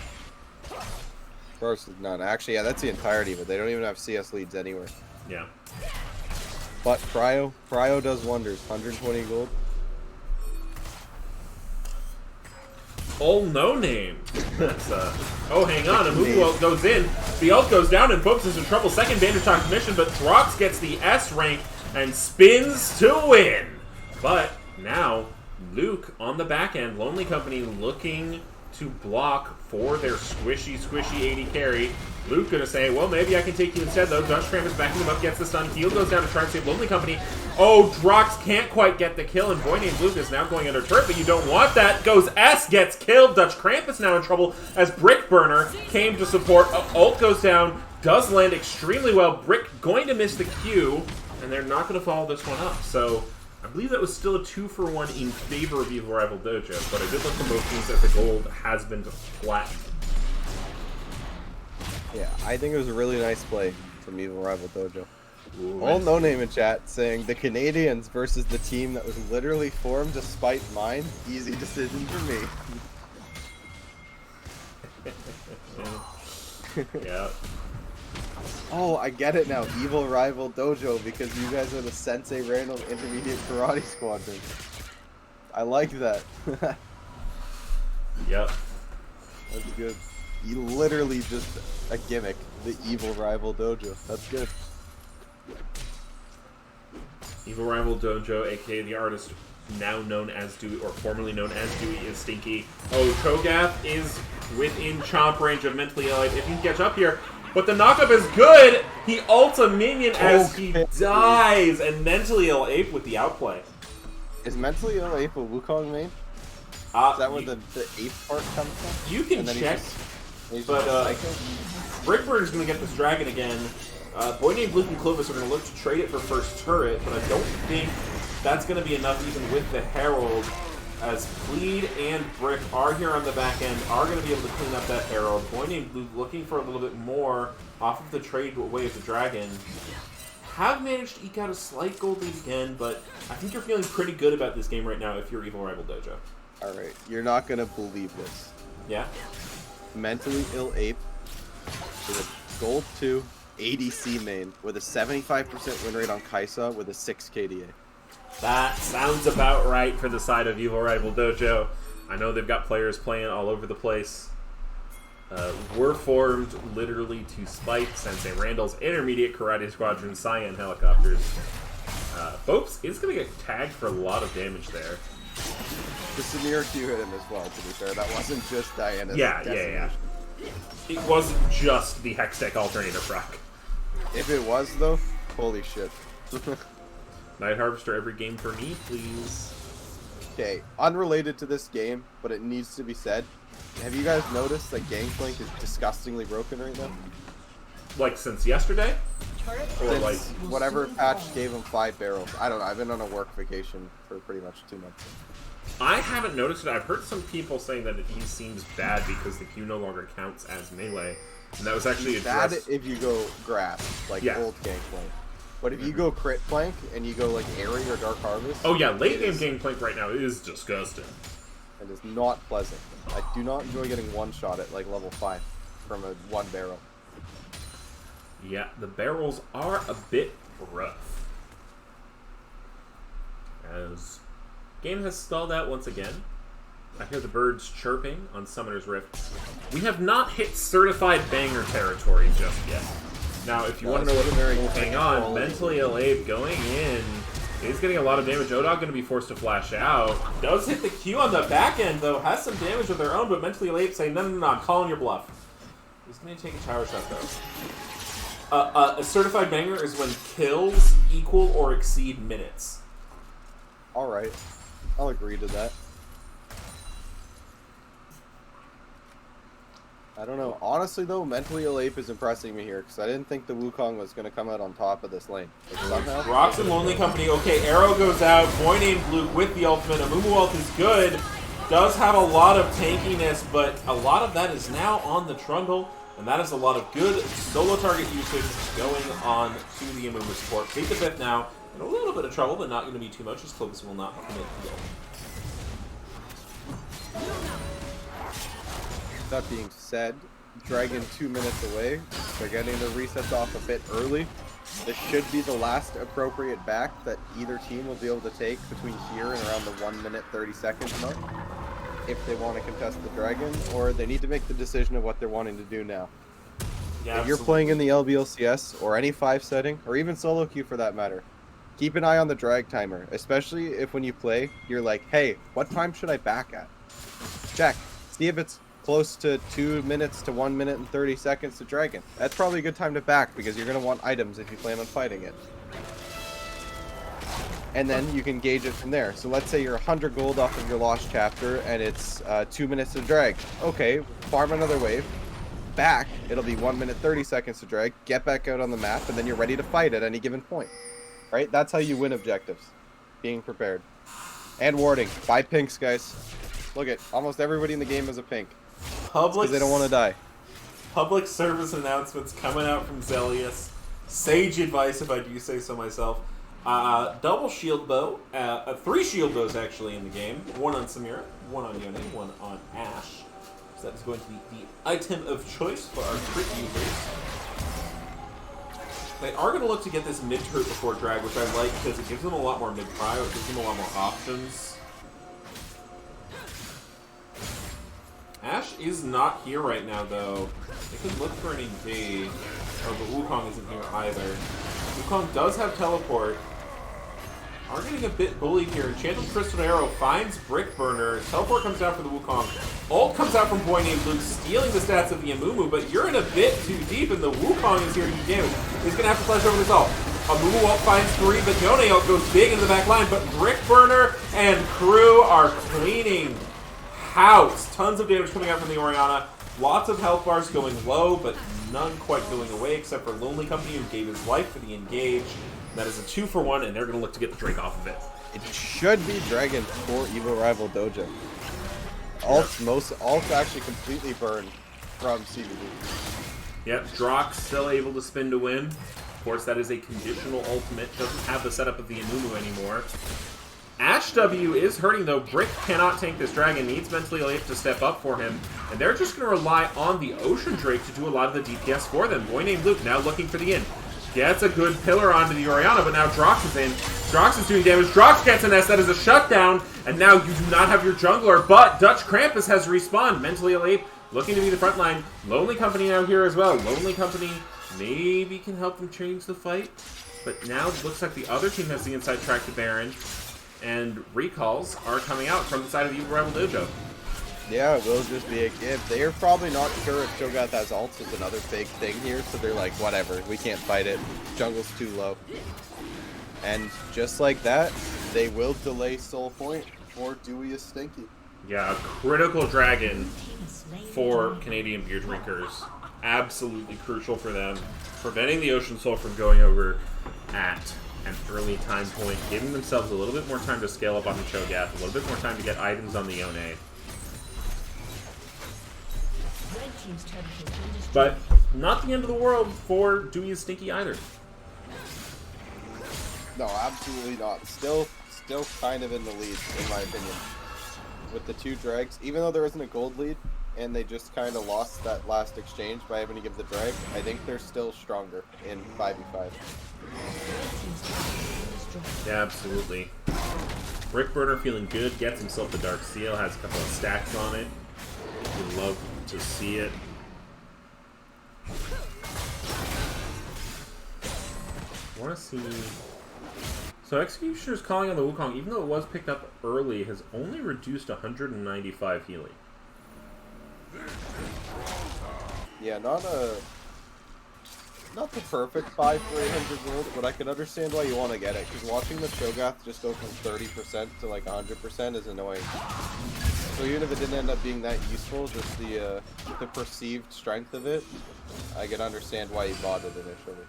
Versus none. Actually, yeah, that's the entirety of it. They don't even have CS leads anywhere. Yeah. But Cryo does wonders. 120 gold. Oh, no name. That's, oh, hang on. A Mugu ult goes in. The ult goes down and Popes is in trouble. Second Bandage on commission, but Throx gets the S rank and spins to win. But now, Luke on the back end. Lonely Company looking to block for their squishy 80 carry. Luke gonna say, well, maybe I can take you instead, though. Dutch Tramp is backing him up, gets the stun. Heal goes down to try and save Lonely Company. Oh, Drox can't quite get the kill, and boy named Luke is now going under turret, but you don't want that. Goes S, gets killed. Dutch Krampus now in trouble as Brickburner came to support. Ult goes down, does land extremely well. Brick going to miss the Q, and they're not going to follow this one up. So I believe that was still a 2-for-1 in favor of Evil Rival Dojo, but I did look from both teams that the gold has been flattened. Yeah, I think it was a really nice play from Evil Rival Dojo. Ooh, All no name in chat saying the Canadians versus the team that was literally formed to spite mine. Easy decision for me. Yeah. Oh, I get it now. Evil Rival Dojo because you guys are the Sensei Random Intermediate Karate Squadron. I like that. Yep. That's good. You literally just a gimmick. The Evil Rival Dojo. That's good. Evil Rival Dojo, aka the artist now known as Dewey, or formerly known as Dewey, is Stinky. Oh, Cho'Gath is within chomp range of Mentally Ill if he can catch up here. But the knockup is good! He ults a minion as he dies, and Mentally Ill Ape with the outplay. Is Mentally Ill Ape a Wukong main? Is that where the ape part comes from? You can And then check, he's but psycho? Brickburn is going to get this dragon again. Boy named Luke and Clovis are going to look to trade it for first turret, but I don't think that's going to be enough even with the Herald, as Plead and Brick are here on the back end, are going to be able to clean up that Herald. Boy named Luke looking for a little bit more off of the trade away of the dragon. Have managed to eke out a slight gold lead again, but I think you're feeling pretty good about this game right now if you're Evil Rival Dojo. Alright, you're not gonna believe this. Yeah? Mentally Ill Ape is a gold 2 ADC main with a 75% win rate on Kai'Sa with a 6 KDA. That sounds about right for the side of Evil Rival Dojo. I know they've got players playing all over the place. We're formed literally to spite Sensei Randall's Intermediate Karate Squadron Cyan helicopters. Folks is going to get tagged for a lot of damage there. The Samir Q hit him as well, to be fair. That wasn't just Diana's Yeah. It wasn't just the Hextech Alternator proc. If it was, though, holy shit. Night Harvester every game for me, please. Okay, unrelated to this game, but it needs to be said. Have you guys noticed that Gangplank is disgustingly broken right now? Like since yesterday? Or like... Since whatever patch gave him 5 barrels. I don't know, I've been on a work vacation for pretty much 2 months. I haven't noticed it. I've heard some people saying that he seems bad because the Q no longer counts as melee. And that was actually Bad addressed... if you go grass, like Yeah. old Gangplank. But if you go crit plank and you go like Airy or Dark Harvest... Oh yeah, late it game is- Gangplank right now is disgusting. It is not pleasant. I do not enjoy getting one shot at like level 5 from a 1 barrel. Yeah, the barrels are a bit rough. As game has stalled out once again. I hear the birds chirping on Summoner's Rift. We have not hit certified banger territory just yet. Now, if you No, want to know this what, is a very hang on, quality. Mentally Alape going in. He's getting a lot of damage. Odog going to be forced to flash out. Does hit the Q on the back end, though. Has some damage of their own, but Mentally Alape saying, no, no, no, I'm calling your bluff. He's going to take a tower shot, though. A certified banger is when kills equal or exceed minutes. Alright. I'll agree to that. I don't know. Honestly, though, Mentally Alape is impressing me here, because I didn't think the Wukong was going to come out on top of this lane. But somehow... Rocks and Lonely Company. Okay, Arrow goes out. Boy named Luke with the ultimate. Amumu ult is good. Does have a lot of tankiness, but a lot of that is now on the Trundle. And that is a lot of good solo target usage going on to the Amumu support. Kate the 5th now in a little bit of trouble, but not going to be too much, as Clovis will not commit the ult. That being said, Dragon 2 minutes away. They're getting the resets off a bit early. This should be the last appropriate back that either team will be able to take between here and around the 1 minute 30 seconds mark, if they want to contest the Dragon, or they need to make the decision of what they're wanting to do now. Yeah, If you're playing in the LBLCS, or any 5 setting, or even solo queue for that matter, keep an eye on the drag timer, especially if when you play, you're like, hey, what time should I back at? Check. See if it's close to 2 minutes to 1 minute and 30 seconds to Dragon. That's probably a good time to back, because you're going to want items if you plan on fighting it. And then you can gauge it from there. So let's say you're 100 gold off of your Lost Chapter, and it's 2 minutes to drag. Okay, farm another wave. Back, it'll be 1 minute 30 seconds to drag. Get back out on the map, and then you're ready to fight at any given point. Right? That's how you win objectives. Being prepared. And warding. 5 pinks, guys. Look at almost everybody in the game is a pink. Public, Because they don't want to die. public service announcements coming out from Zelius. Sage advice, if I do say so myself. Double shield bow. 3 shield bows, actually, in the game. 1 on Samira, 1 on Yone, 1 on Ashe. So that is going to be the item of choice for our crit users. They are going to look to get this mid-turret before drag, which I like because it gives them a lot more mid-prio, it gives them a lot more options. Ashe is not here right now, though. They could look for an engage. Oh, but Wukong isn't here either. Wukong does have teleport. Are getting a bit bullied here. Enchanted Crystal Arrow finds Brick Burner. Teleport comes out for the Wukong. Ult comes out from Boy Named Luke, stealing the stats of the Amumu, but you're in a bit too deep, and the Wukong is here to do damage. He's going to have to flash over this ult. Amumu ult finds 3, but Yone ult goes big into the back line, but Brick Burner and crew are cleaning house. Tons of damage coming out from the Orianna. Lots of health bars going low, but none quite going away, except for Lonely Company, who gave his life for the engage. That is a 2-for-1, and they're going to look to get the Drake off of it. It should be Dragon for Evil Rival Dojo. Ults actually completely burned from CBD. Yep, Drox still able to spin to win. Of course, that is a conditional ultimate. Doesn't have the setup of the Amumu anymore. Ashe W is hurting, though. Brick cannot tank this dragon. Needs Mentally Alape to step up for him. And they're just going to rely on the Ocean Drake to do a lot of the DPS for them. Boy named Luke now looking for the in. Gets a good pillar onto the Orianna, but now Drox is in. Drox is doing damage. Drox gets an S. That is a shutdown. And now you do not have your jungler, but Dutch Krampus has respawned. Mentally Alape looking to be the front line. Lonely Company now here as well. Lonely Company maybe can help them change the fight. But now it looks like the other team has the inside track to Baron. And recalls are coming out from the side of the Evil Rival Dojo. Yeah, it will just be a give. They're probably not sure if Cho'Gath has ults is another big thing here, so they're like, whatever, we can't fight it. Jungle's too low. And just like that, they will delay Soul Point. Or Dewey is stinky. Yeah, a critical dragon for Canadian beer drinkers. Absolutely crucial for them. Preventing the Ocean Soul from going over at an early time point, giving themselves a little bit more time to scale up on the Cho'Gath, a little bit more time to get items on the Yone. But not the end of the world for Dewey is Stinky either. No, absolutely not. Still kind of in the lead, in my opinion. With the 2 drags, even though there isn't a gold lead, and they just kind of lost that last exchange by having to give the drag, I think they're still stronger in 5v5. Yeah, absolutely. Brickburner feeling good, gets himself the Dark Seal, has a couple of stacks on it. Would love to see it. I want to see... So Executioner's Calling on the Wukong, even though it was picked up early, has only reduced 195 healing. Yeah, not the perfect 5 for 800 gold, but I can understand why you want to get it, because watching the Cho'Gath just go from 30% to like 100% is annoying. So even if it didn't end up being that useful, just the perceived strength of it, I can understand why you bought it initially.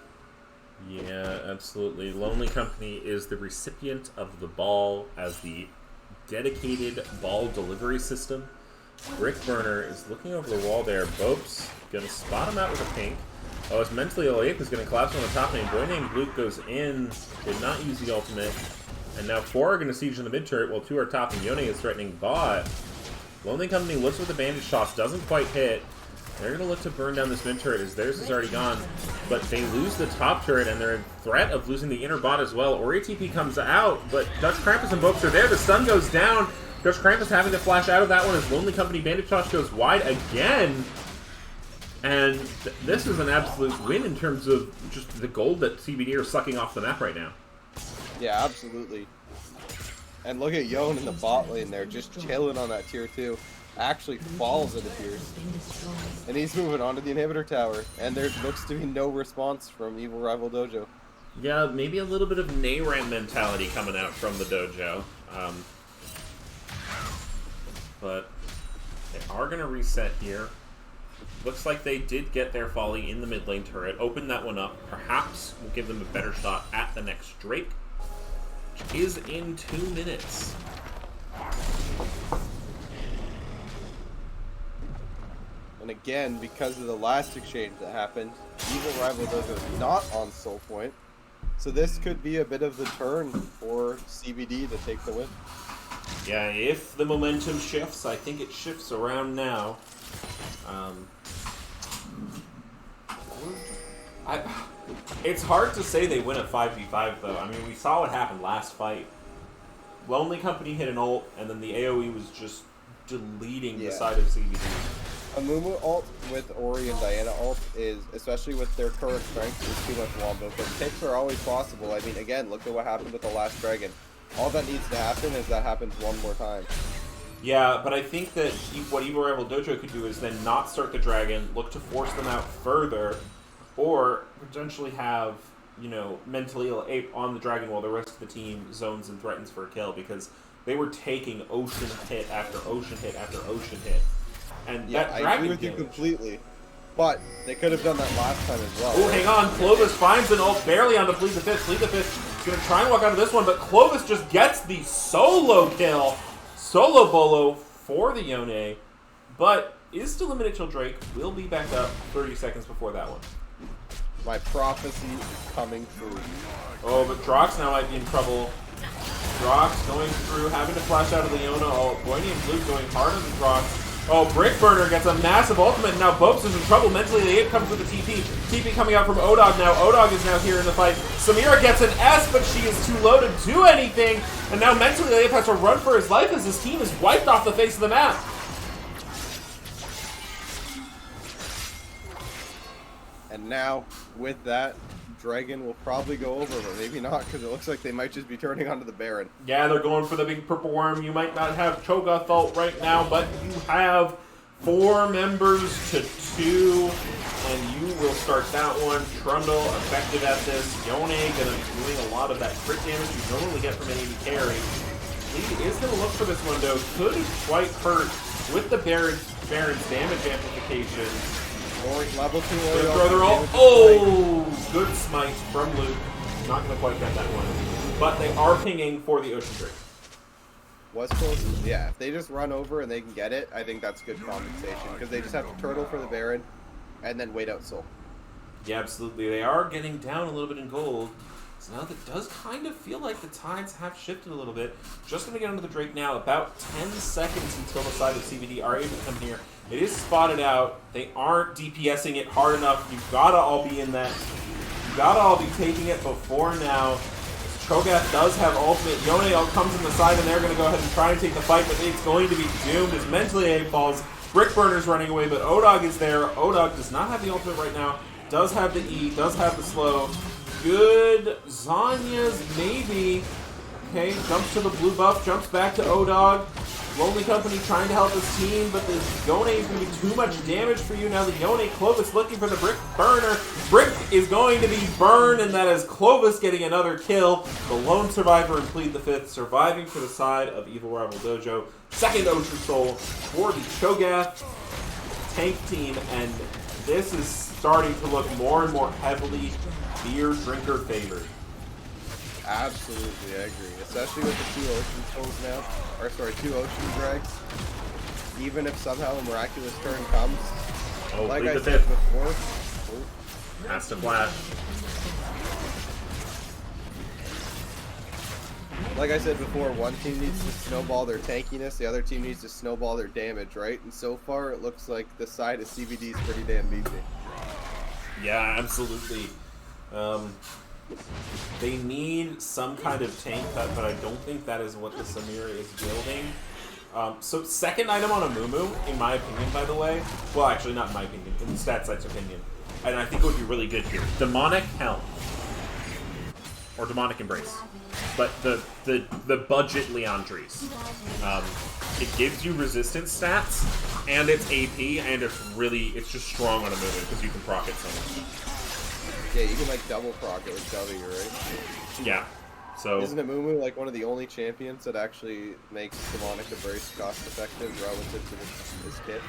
Yeah, absolutely. Lonely Company is the recipient of the ball as the dedicated ball delivery system. Brickburner is looking over the wall there. Bope's going to spot him out with a pink. Oh, it's Mentally Ill Ape is going to collapse on the top lane. Boy named Luke goes in, did not use the ultimate. And now 4 are going to siege in the mid turret while 2 are top, and Yone is threatening bot. Lonely Company looks with the bandage shots, doesn't quite hit. They're going to look to burn down this mid turret as theirs is already gone. But they lose the top turret, and they're in threat of losing the inner bot as well. Ori TP comes out, but Dutch Krampus and Bopes are there. The stun goes down. Dutch Krampus having to flash out of that one as Lonely Company bandage shots goes wide again. And this is an absolute win in terms of just the gold that CBD are sucking off the map right now. Yeah, absolutely. And look at Yone in the bot lane there, just chilling on that tier 2. Actually falls, it appears. And he's moving on to the inhibitor tower. And there looks to be no response from Evil Rival Dojo. Yeah, maybe a little bit of Nayran mentality coming out from the dojo. But they are going to reset here. Looks like they did get their Folly in the mid lane turret. Open that one up. Perhaps we'll give them a better shot at the next Drake, which is in 2 minutes. And again, because of the last exchange that happened, Evil Rival Dojo is not on Soul Point. So this could be a bit of the turn for CBD to take the win. Yeah, if the momentum shifts, I think it shifts around now. It's hard to say they win a 5v5 though. I mean, we saw what happened last fight. Lonely Company hit an ult, and then the AoE was just deleting the side of CBD. A Mumu ult with Ori and Diana ult is, especially with their current strength, is too much wombo, but picks are always possible. I mean, again, look at what happened with the last dragon. All that needs to happen is that happens one more time. Yeah, but I think that what Evil Rival Dojo could do is then not start the dragon, look to force them out further, or potentially have, you know, Mentally Ill Ape on the dragon while the rest of the team zones and threatens for a kill, because they were taking ocean hit after ocean hit after ocean hit. And Yeah, that I dragon agree with you damage. completely. But they could have done that last time as well. Oh, hang on. Clovis finds an ult barely onto Fleet the Fifth. Fleet the Fifth is going to try and walk out of this one, but Clovis just gets the solo kill. Solo bolo for the Yone, but is still limited till Drake. Will be back up 30 seconds before that one. My prophecy is coming through. Oh, but Drox now might be in trouble. Drox going through, having to flash out of Leona. Oh, Boyne and Luke going hard on the Drox. Oh, Brickburner gets a massive ultimate, and now Bopes is in trouble. Mentally, the Ape comes with the TP. TP coming out from Odog now. Odog is now here in the fight. Samira gets an S, but she is too low to do anything. And now Mentally, the Ape has to run for his life as his team is wiped off the face of the map. And now, with that, Dragon will probably go over, but maybe not, because it looks like they might just be turning onto the Baron. Yeah, they're going for the big purple worm. You might not have Cho'Gath ult right now, but you have 4 members to 2, and you will start that one. Trundle effective at this. Yone gonna be doing a lot of that crit damage you normally get from an AD carry. Lee is gonna look for this one though. Could quite hurt with the Baron's damage amplification. Or level 2 Gonna Oriole. throw their ult. Oh, good smite from Luke. Not gonna quite get that one, but they are pinging for the Ocean Drake. Was close. Yeah, if they just run over and they can get it, I think that's good compensation, because they just have to turtle for the Baron and then wait out Soul. Yeah, absolutely. They are getting down a little bit in gold. So now that does kind of feel like the tides have shifted a little bit. Just going to get onto the Drake now. About 10 seconds until the side of CBD are able to come here. It is spotted out. They aren't DPSing it hard enough. You've got to all be in that. You've got to all be taking it before now. Cho'Gath does have ultimate. Yone comes in the side, and they're going to go ahead and try and take the fight, but it's going to be doomed as Mentally Ape falls. Brickburner's running away, but Odog is there. Odog does not have the ultimate right now. Does have the E, does have the slow. good. Zanya's maybe. Okay, jumps to the blue buff, jumps back to O-Dog. Lonely Company trying to help his team, but the Yone is going to be too much damage for you. Now the Yone, Clovis looking for the Brick burner. Brick is going to be burned, and that is Clovis getting another kill. The lone survivor in Plead the Fifth, surviving for the side of Evil Rival Dojo. Second Ocean Soul for the Cho'Gath tank team, and this is starting to look more and more heavily beer drinker favored. Absolutely, I agree. Especially with the 2 Ocean Souls now. Or sorry, 2 Ocean Drags. Even if somehow a miraculous turn comes. Oh, Like Plead I the said Fifth. before. Has to flash. Like I said before, one team needs to snowball their tankiness, the other team needs to snowball their damage, right? And so far, it looks like the side of CBD is pretty damn beefy. Yeah, absolutely. They need some kind of tank cut, but I don't think that is what the Samira is building. So second item on Amumu, in my opinion, by the way. Well, actually, not in my opinion, in the StatSite's opinion. And I think it would be really good here. Demonic Helm. Or Demonic Embrace. But the budget Leandries. It gives you resistance stats, and it's AP, and it's just strong on Amumu, because you can proc it so much. Yeah, you can like double proc it with W, right? Yeah. So Isn't Amumu like one of the only champions that actually makes Demonic Embrace cost effective relative to this kit?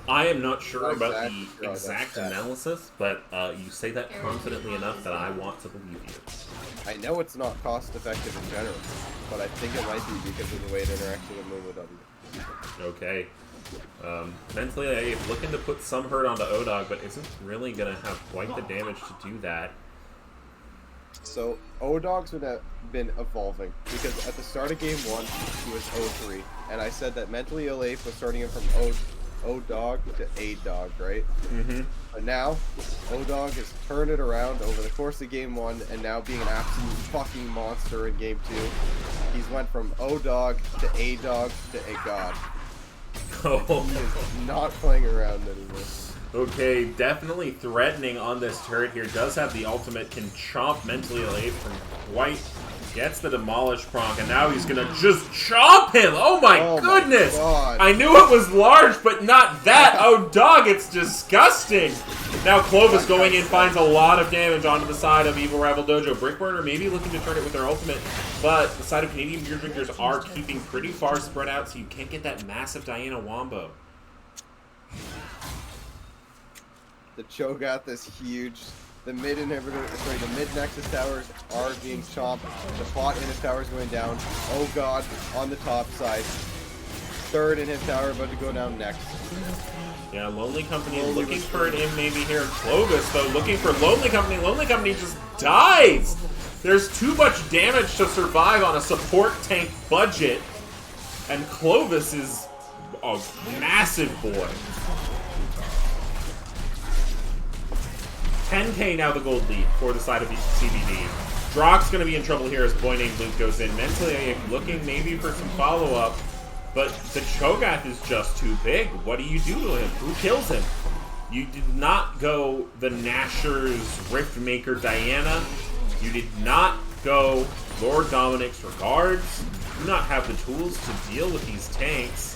I am not sure Not about exactly the sure about exact that. analysis, but you say that confidently enough that I want to believe you. I know it's not cost effective in general, but I think it might be because of the way it interacts with Amumu W. Okay. Mentally, I'm looking to put some hurt onto O-Dog, but isn't really going to have quite the damage to do that. So, O-Dog's been evolving, because at the start of game 1, he was O3, and I said that mentally ill Ape was starting him from O-Dog to A-Dog, right? Mm-hmm. But now, O-Dog has turned it around over the course of game 1, and now being an absolute fucking monster in game 2, he's went from O-Dog to A-Dog to A-God. Oh. He is not playing around anymore. Okay, definitely threatening on this turret here. Does have the ultimate, can chomp mentally ill Ape from White. Gets the demolish proc, and now he's gonna just chomp him! Oh my goodness! God. I knew it was large, but not that! Oh dog, it's disgusting! Now Clovis going in finds a lot of damage onto the side of Evil Rival Dojo. Brickburner maybe looking to turn it with their ultimate, but the side of Canadian Beer Drinkers are keeping pretty far spread out, so you can't get that massive Diana Wombo. The Cho'Gath is huge. The mid Nexus towers are being chopped. The bot inhib tower is going down. Oh god, on the top side. Third inhib tower about to go down next. Yeah, Lonely Company looking for an in maybe here. Clovis, though, looking for Lonely Company. Lonely Company just dies! There's too much damage to survive on a support tank budget. And Clovis is a massive boy. 10k now the gold lead for the side of CBD. Drock's going to be in trouble here as a boy named Luke goes in. Mentally looking maybe for some follow-up, but the Cho'Gath is just too big. What do you do to him? Who kills him? You did not go the Nashor's Riftmaker Diana. You did not go Lord Dominic's Regards. You do not have the tools to deal with these tanks.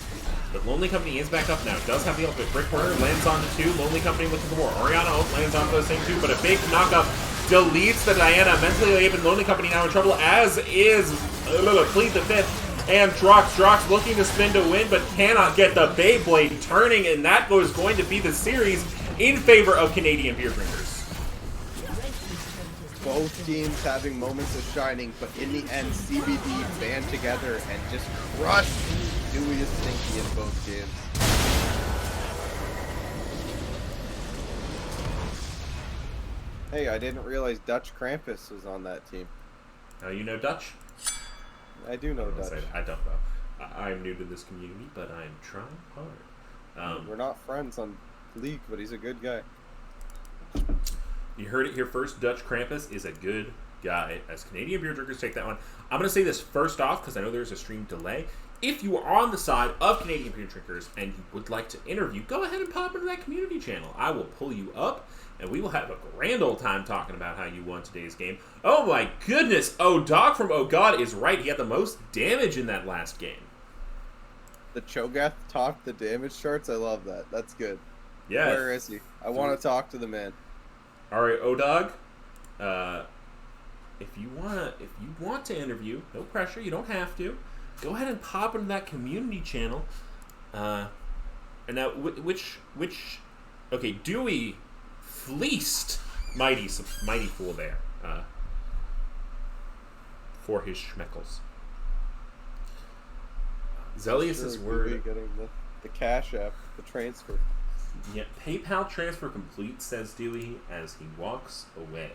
But Lonely Company is back up now. Does have the ultimate. Brickburner lands onto 2. Lonely Company looking for more. Oriana ult lands onto those same 2, but a big knockup deletes the Diana. Mentally Ape Lonely Company now in trouble, as is Plead the Fifth and Drox. Drox looking to spin to win, but cannot get the Beyblade turning, and that was going to be the series in favor of Canadian Beer Drinkers. Both teams having moments of shining, but in the end, CBD band together and just crushed Dewey and Stinky in both games. Hey, I didn't realize Dutch Krampus was on that team. You know Dutch? I do know Dutch. I don't know. I'm new to this community, but I'm trying hard. We're not friends on League, but he's a good guy. You heard it here first. Dutch Krampus is a good guy. As Canadian Beer Drinkers take that one, I'm going to say this first off because I know there's a stream delay. if you are on the side of Canadian beer drinkers and you would like to interview, go ahead and pop into that community channel. I will pull you up, and we will have a grand old time talking about how you won today's game. Oh my goodness, Doc from Oh God is right. He had the most damage in that last game. The Cho'Gath topped the damage charts. I love that. That's good. Yeah. Where is he? I want to talk to the man. All right, Odog. If you want to interview, no pressure. You don't have to. Go ahead and pop into that community channel. And now, okay, Dewey fleeced Mighty Fool there for his schmeckles. Zelius' word. Getting the cash app, the transfer. Yeah, PayPal transfer complete, says Dewey as he walks away.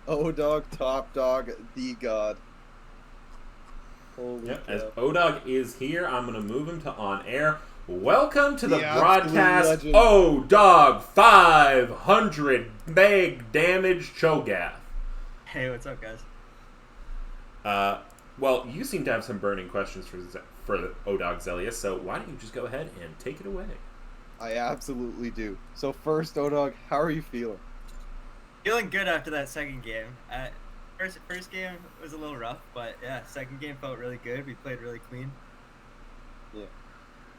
Odog, top dog, the god. Holy Yep, cow. as Odog is here, I'm going to move him to on air. Welcome to the The absolute broadcast, legend. Odog 500 meg damage Cho'Gath. Hey, what's up, guys? Well, you seem to have some burning questions for Odog Zelius, so why don't you just go ahead and take it away? I absolutely do. So first, Odog, how are you feeling? Feeling good after that second game. First game was a little rough, but yeah, second game felt really good. We played really clean. Yeah,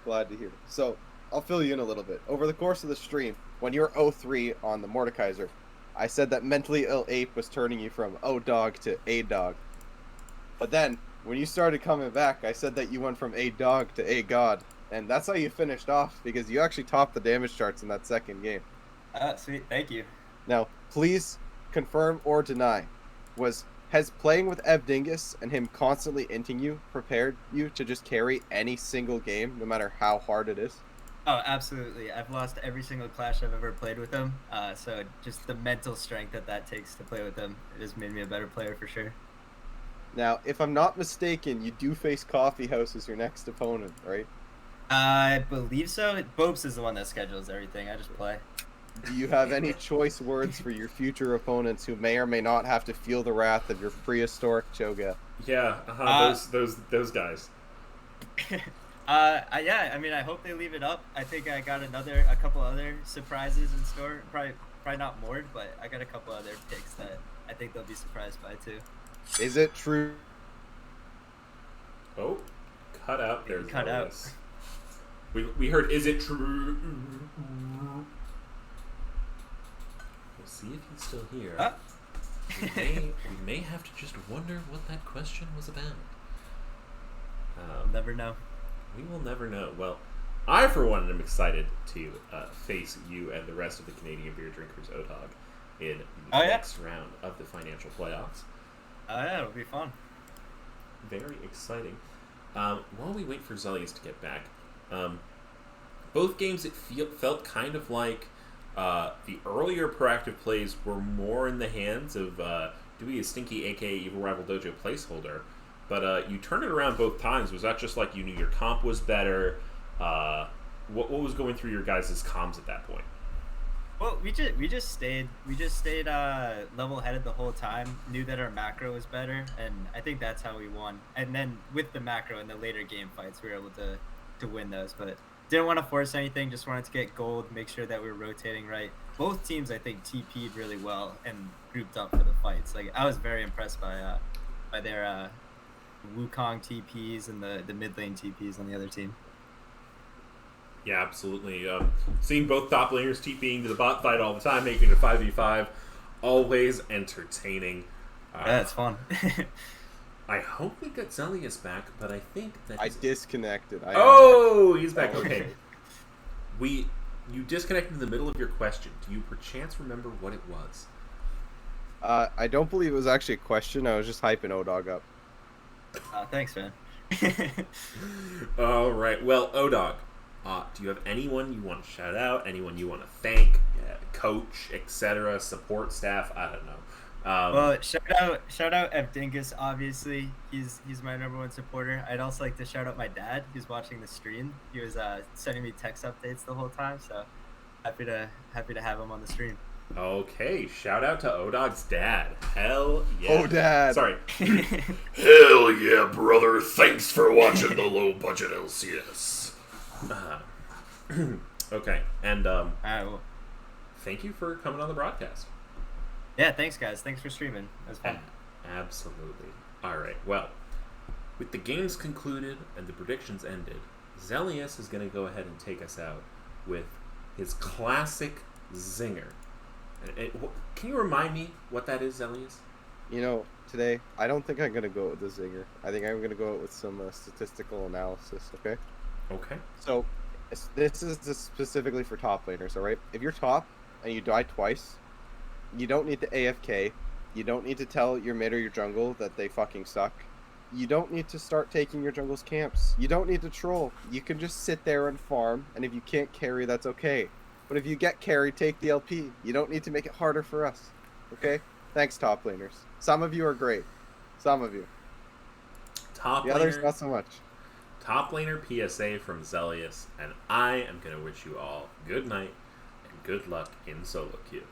glad to hear. So I'll fill you in a little bit. Over the course of the stream, when you were 0-3 on the Mordekaiser, I said that mentally ill ape was turning you from O-Dog to A-Dog. But then, when you started coming back, I said that you went from A-Dog to A-God. And that's how you finished off, because you actually topped the damage charts in that second game. Sweet, thank you. Now, please confirm or deny. Has playing with Ev Dingus and him constantly inting you prepared you to just carry any single game, no matter how hard it is? Oh, absolutely. I've lost every single clash I've ever played with him. So just the mental strength that takes to play with him, it has made me a better player for sure. Now, if I'm not mistaken, you do face Coffee House as your next opponent, right? I believe so. Bopes is the one that schedules everything. I just play. Do you have any choice words for your future opponents who may or may not have to feel the wrath of your prehistoric Cho'Gath? Yeah, those guys. Yeah, I mean, I hope they leave it up. I think I got a couple other surprises in store. Probably not Mord, but I got a couple other picks that I think they'll be surprised by too. Is it true? Oh, cut out. There's Cut out. Zelius. We heard, is it true? We'll see if he's still here. We may have to just wonder what that question was about. Never know. We will never know. Well, I, for one, am excited to face you and the rest of the Canadian beer drinkers, Odog, in the next round of the financial playoffs. Oh yeah, it'll be fun. Very exciting. While we wait for Zelius to get back, both games felt kind of like the earlier proactive plays were more in the hands of Dewey a Stinky, aka Evil Rival Dojo placeholder. But you turned it around both times. Was that just like you knew your comp was better? What was going through your guys' comms at that point? Well, we just stayed level-headed the whole time. Knew that our macro was better, and I think that's how we won. And then with the macro in the later game fights, we were able to win those. But didn't want to force anything. Just wanted to get gold, make sure that we were rotating right. Both teams, I think, TP'd really well and grouped up for the fights. Like I was very impressed by their Wukong TPs and the mid lane TPs on the other team. Yeah, absolutely. Seeing both top laners TPing to the bot fight all the time, making it a 5v5, always entertaining. Yeah, it's fun. I hope we get Zelius back, but I think that I disconnected. he's back. Oh, Okay. You disconnected in the middle of your question. Do you perchance remember what it was? I don't believe it was actually a question. I was just hyping Odog up. Thanks, man. All right. Well, Odog, do you have anyone you want to shout out? Anyone you want to thank? Coach, etc., support staff? I don't know. Well, shout out Ev Dingus. Obviously, he's my #1 supporter. I'd also like to shout out my dad, who's watching the stream. He was sending me text updates the whole time, so happy to have him on the stream. Okay, shout out to Odog's dad. Hell yeah. Oh, Dad. Sorry. Hell Hell yeah, brother. Thanks for watching the low budget LCS. Okay, and All right. Well, thank you for coming on the broadcast. yeah. Thanks, guys. Thanks for streaming. That was fun. Absolutely. All right. Well, with the games concluded and the predictions ended, Zelius is going to go ahead and take us out with his classic zinger. Can you remind me what that is, Zelius? You know, today, I don't think I'm going to go with the zinger. I think I'm going to go with some statistical analysis, okay? Okay. So, this is just specifically for top laners, alright? If you're top and you die twice, you don't need to AFK. You don't need to tell your mid or your jungle that they fucking suck. You don't need to start taking your jungle's camps. You don't need to troll. You can just sit there and farm, and if you can't carry, that's okay. But if you get carried, take the LP. You don't need to make it harder for us, okay? Thanks, top laners. Some of you are great. Some of you. Top The laner, others, not so much. top laner PSA from Zelius, and I am going to wish you all good night and good luck in solo queue.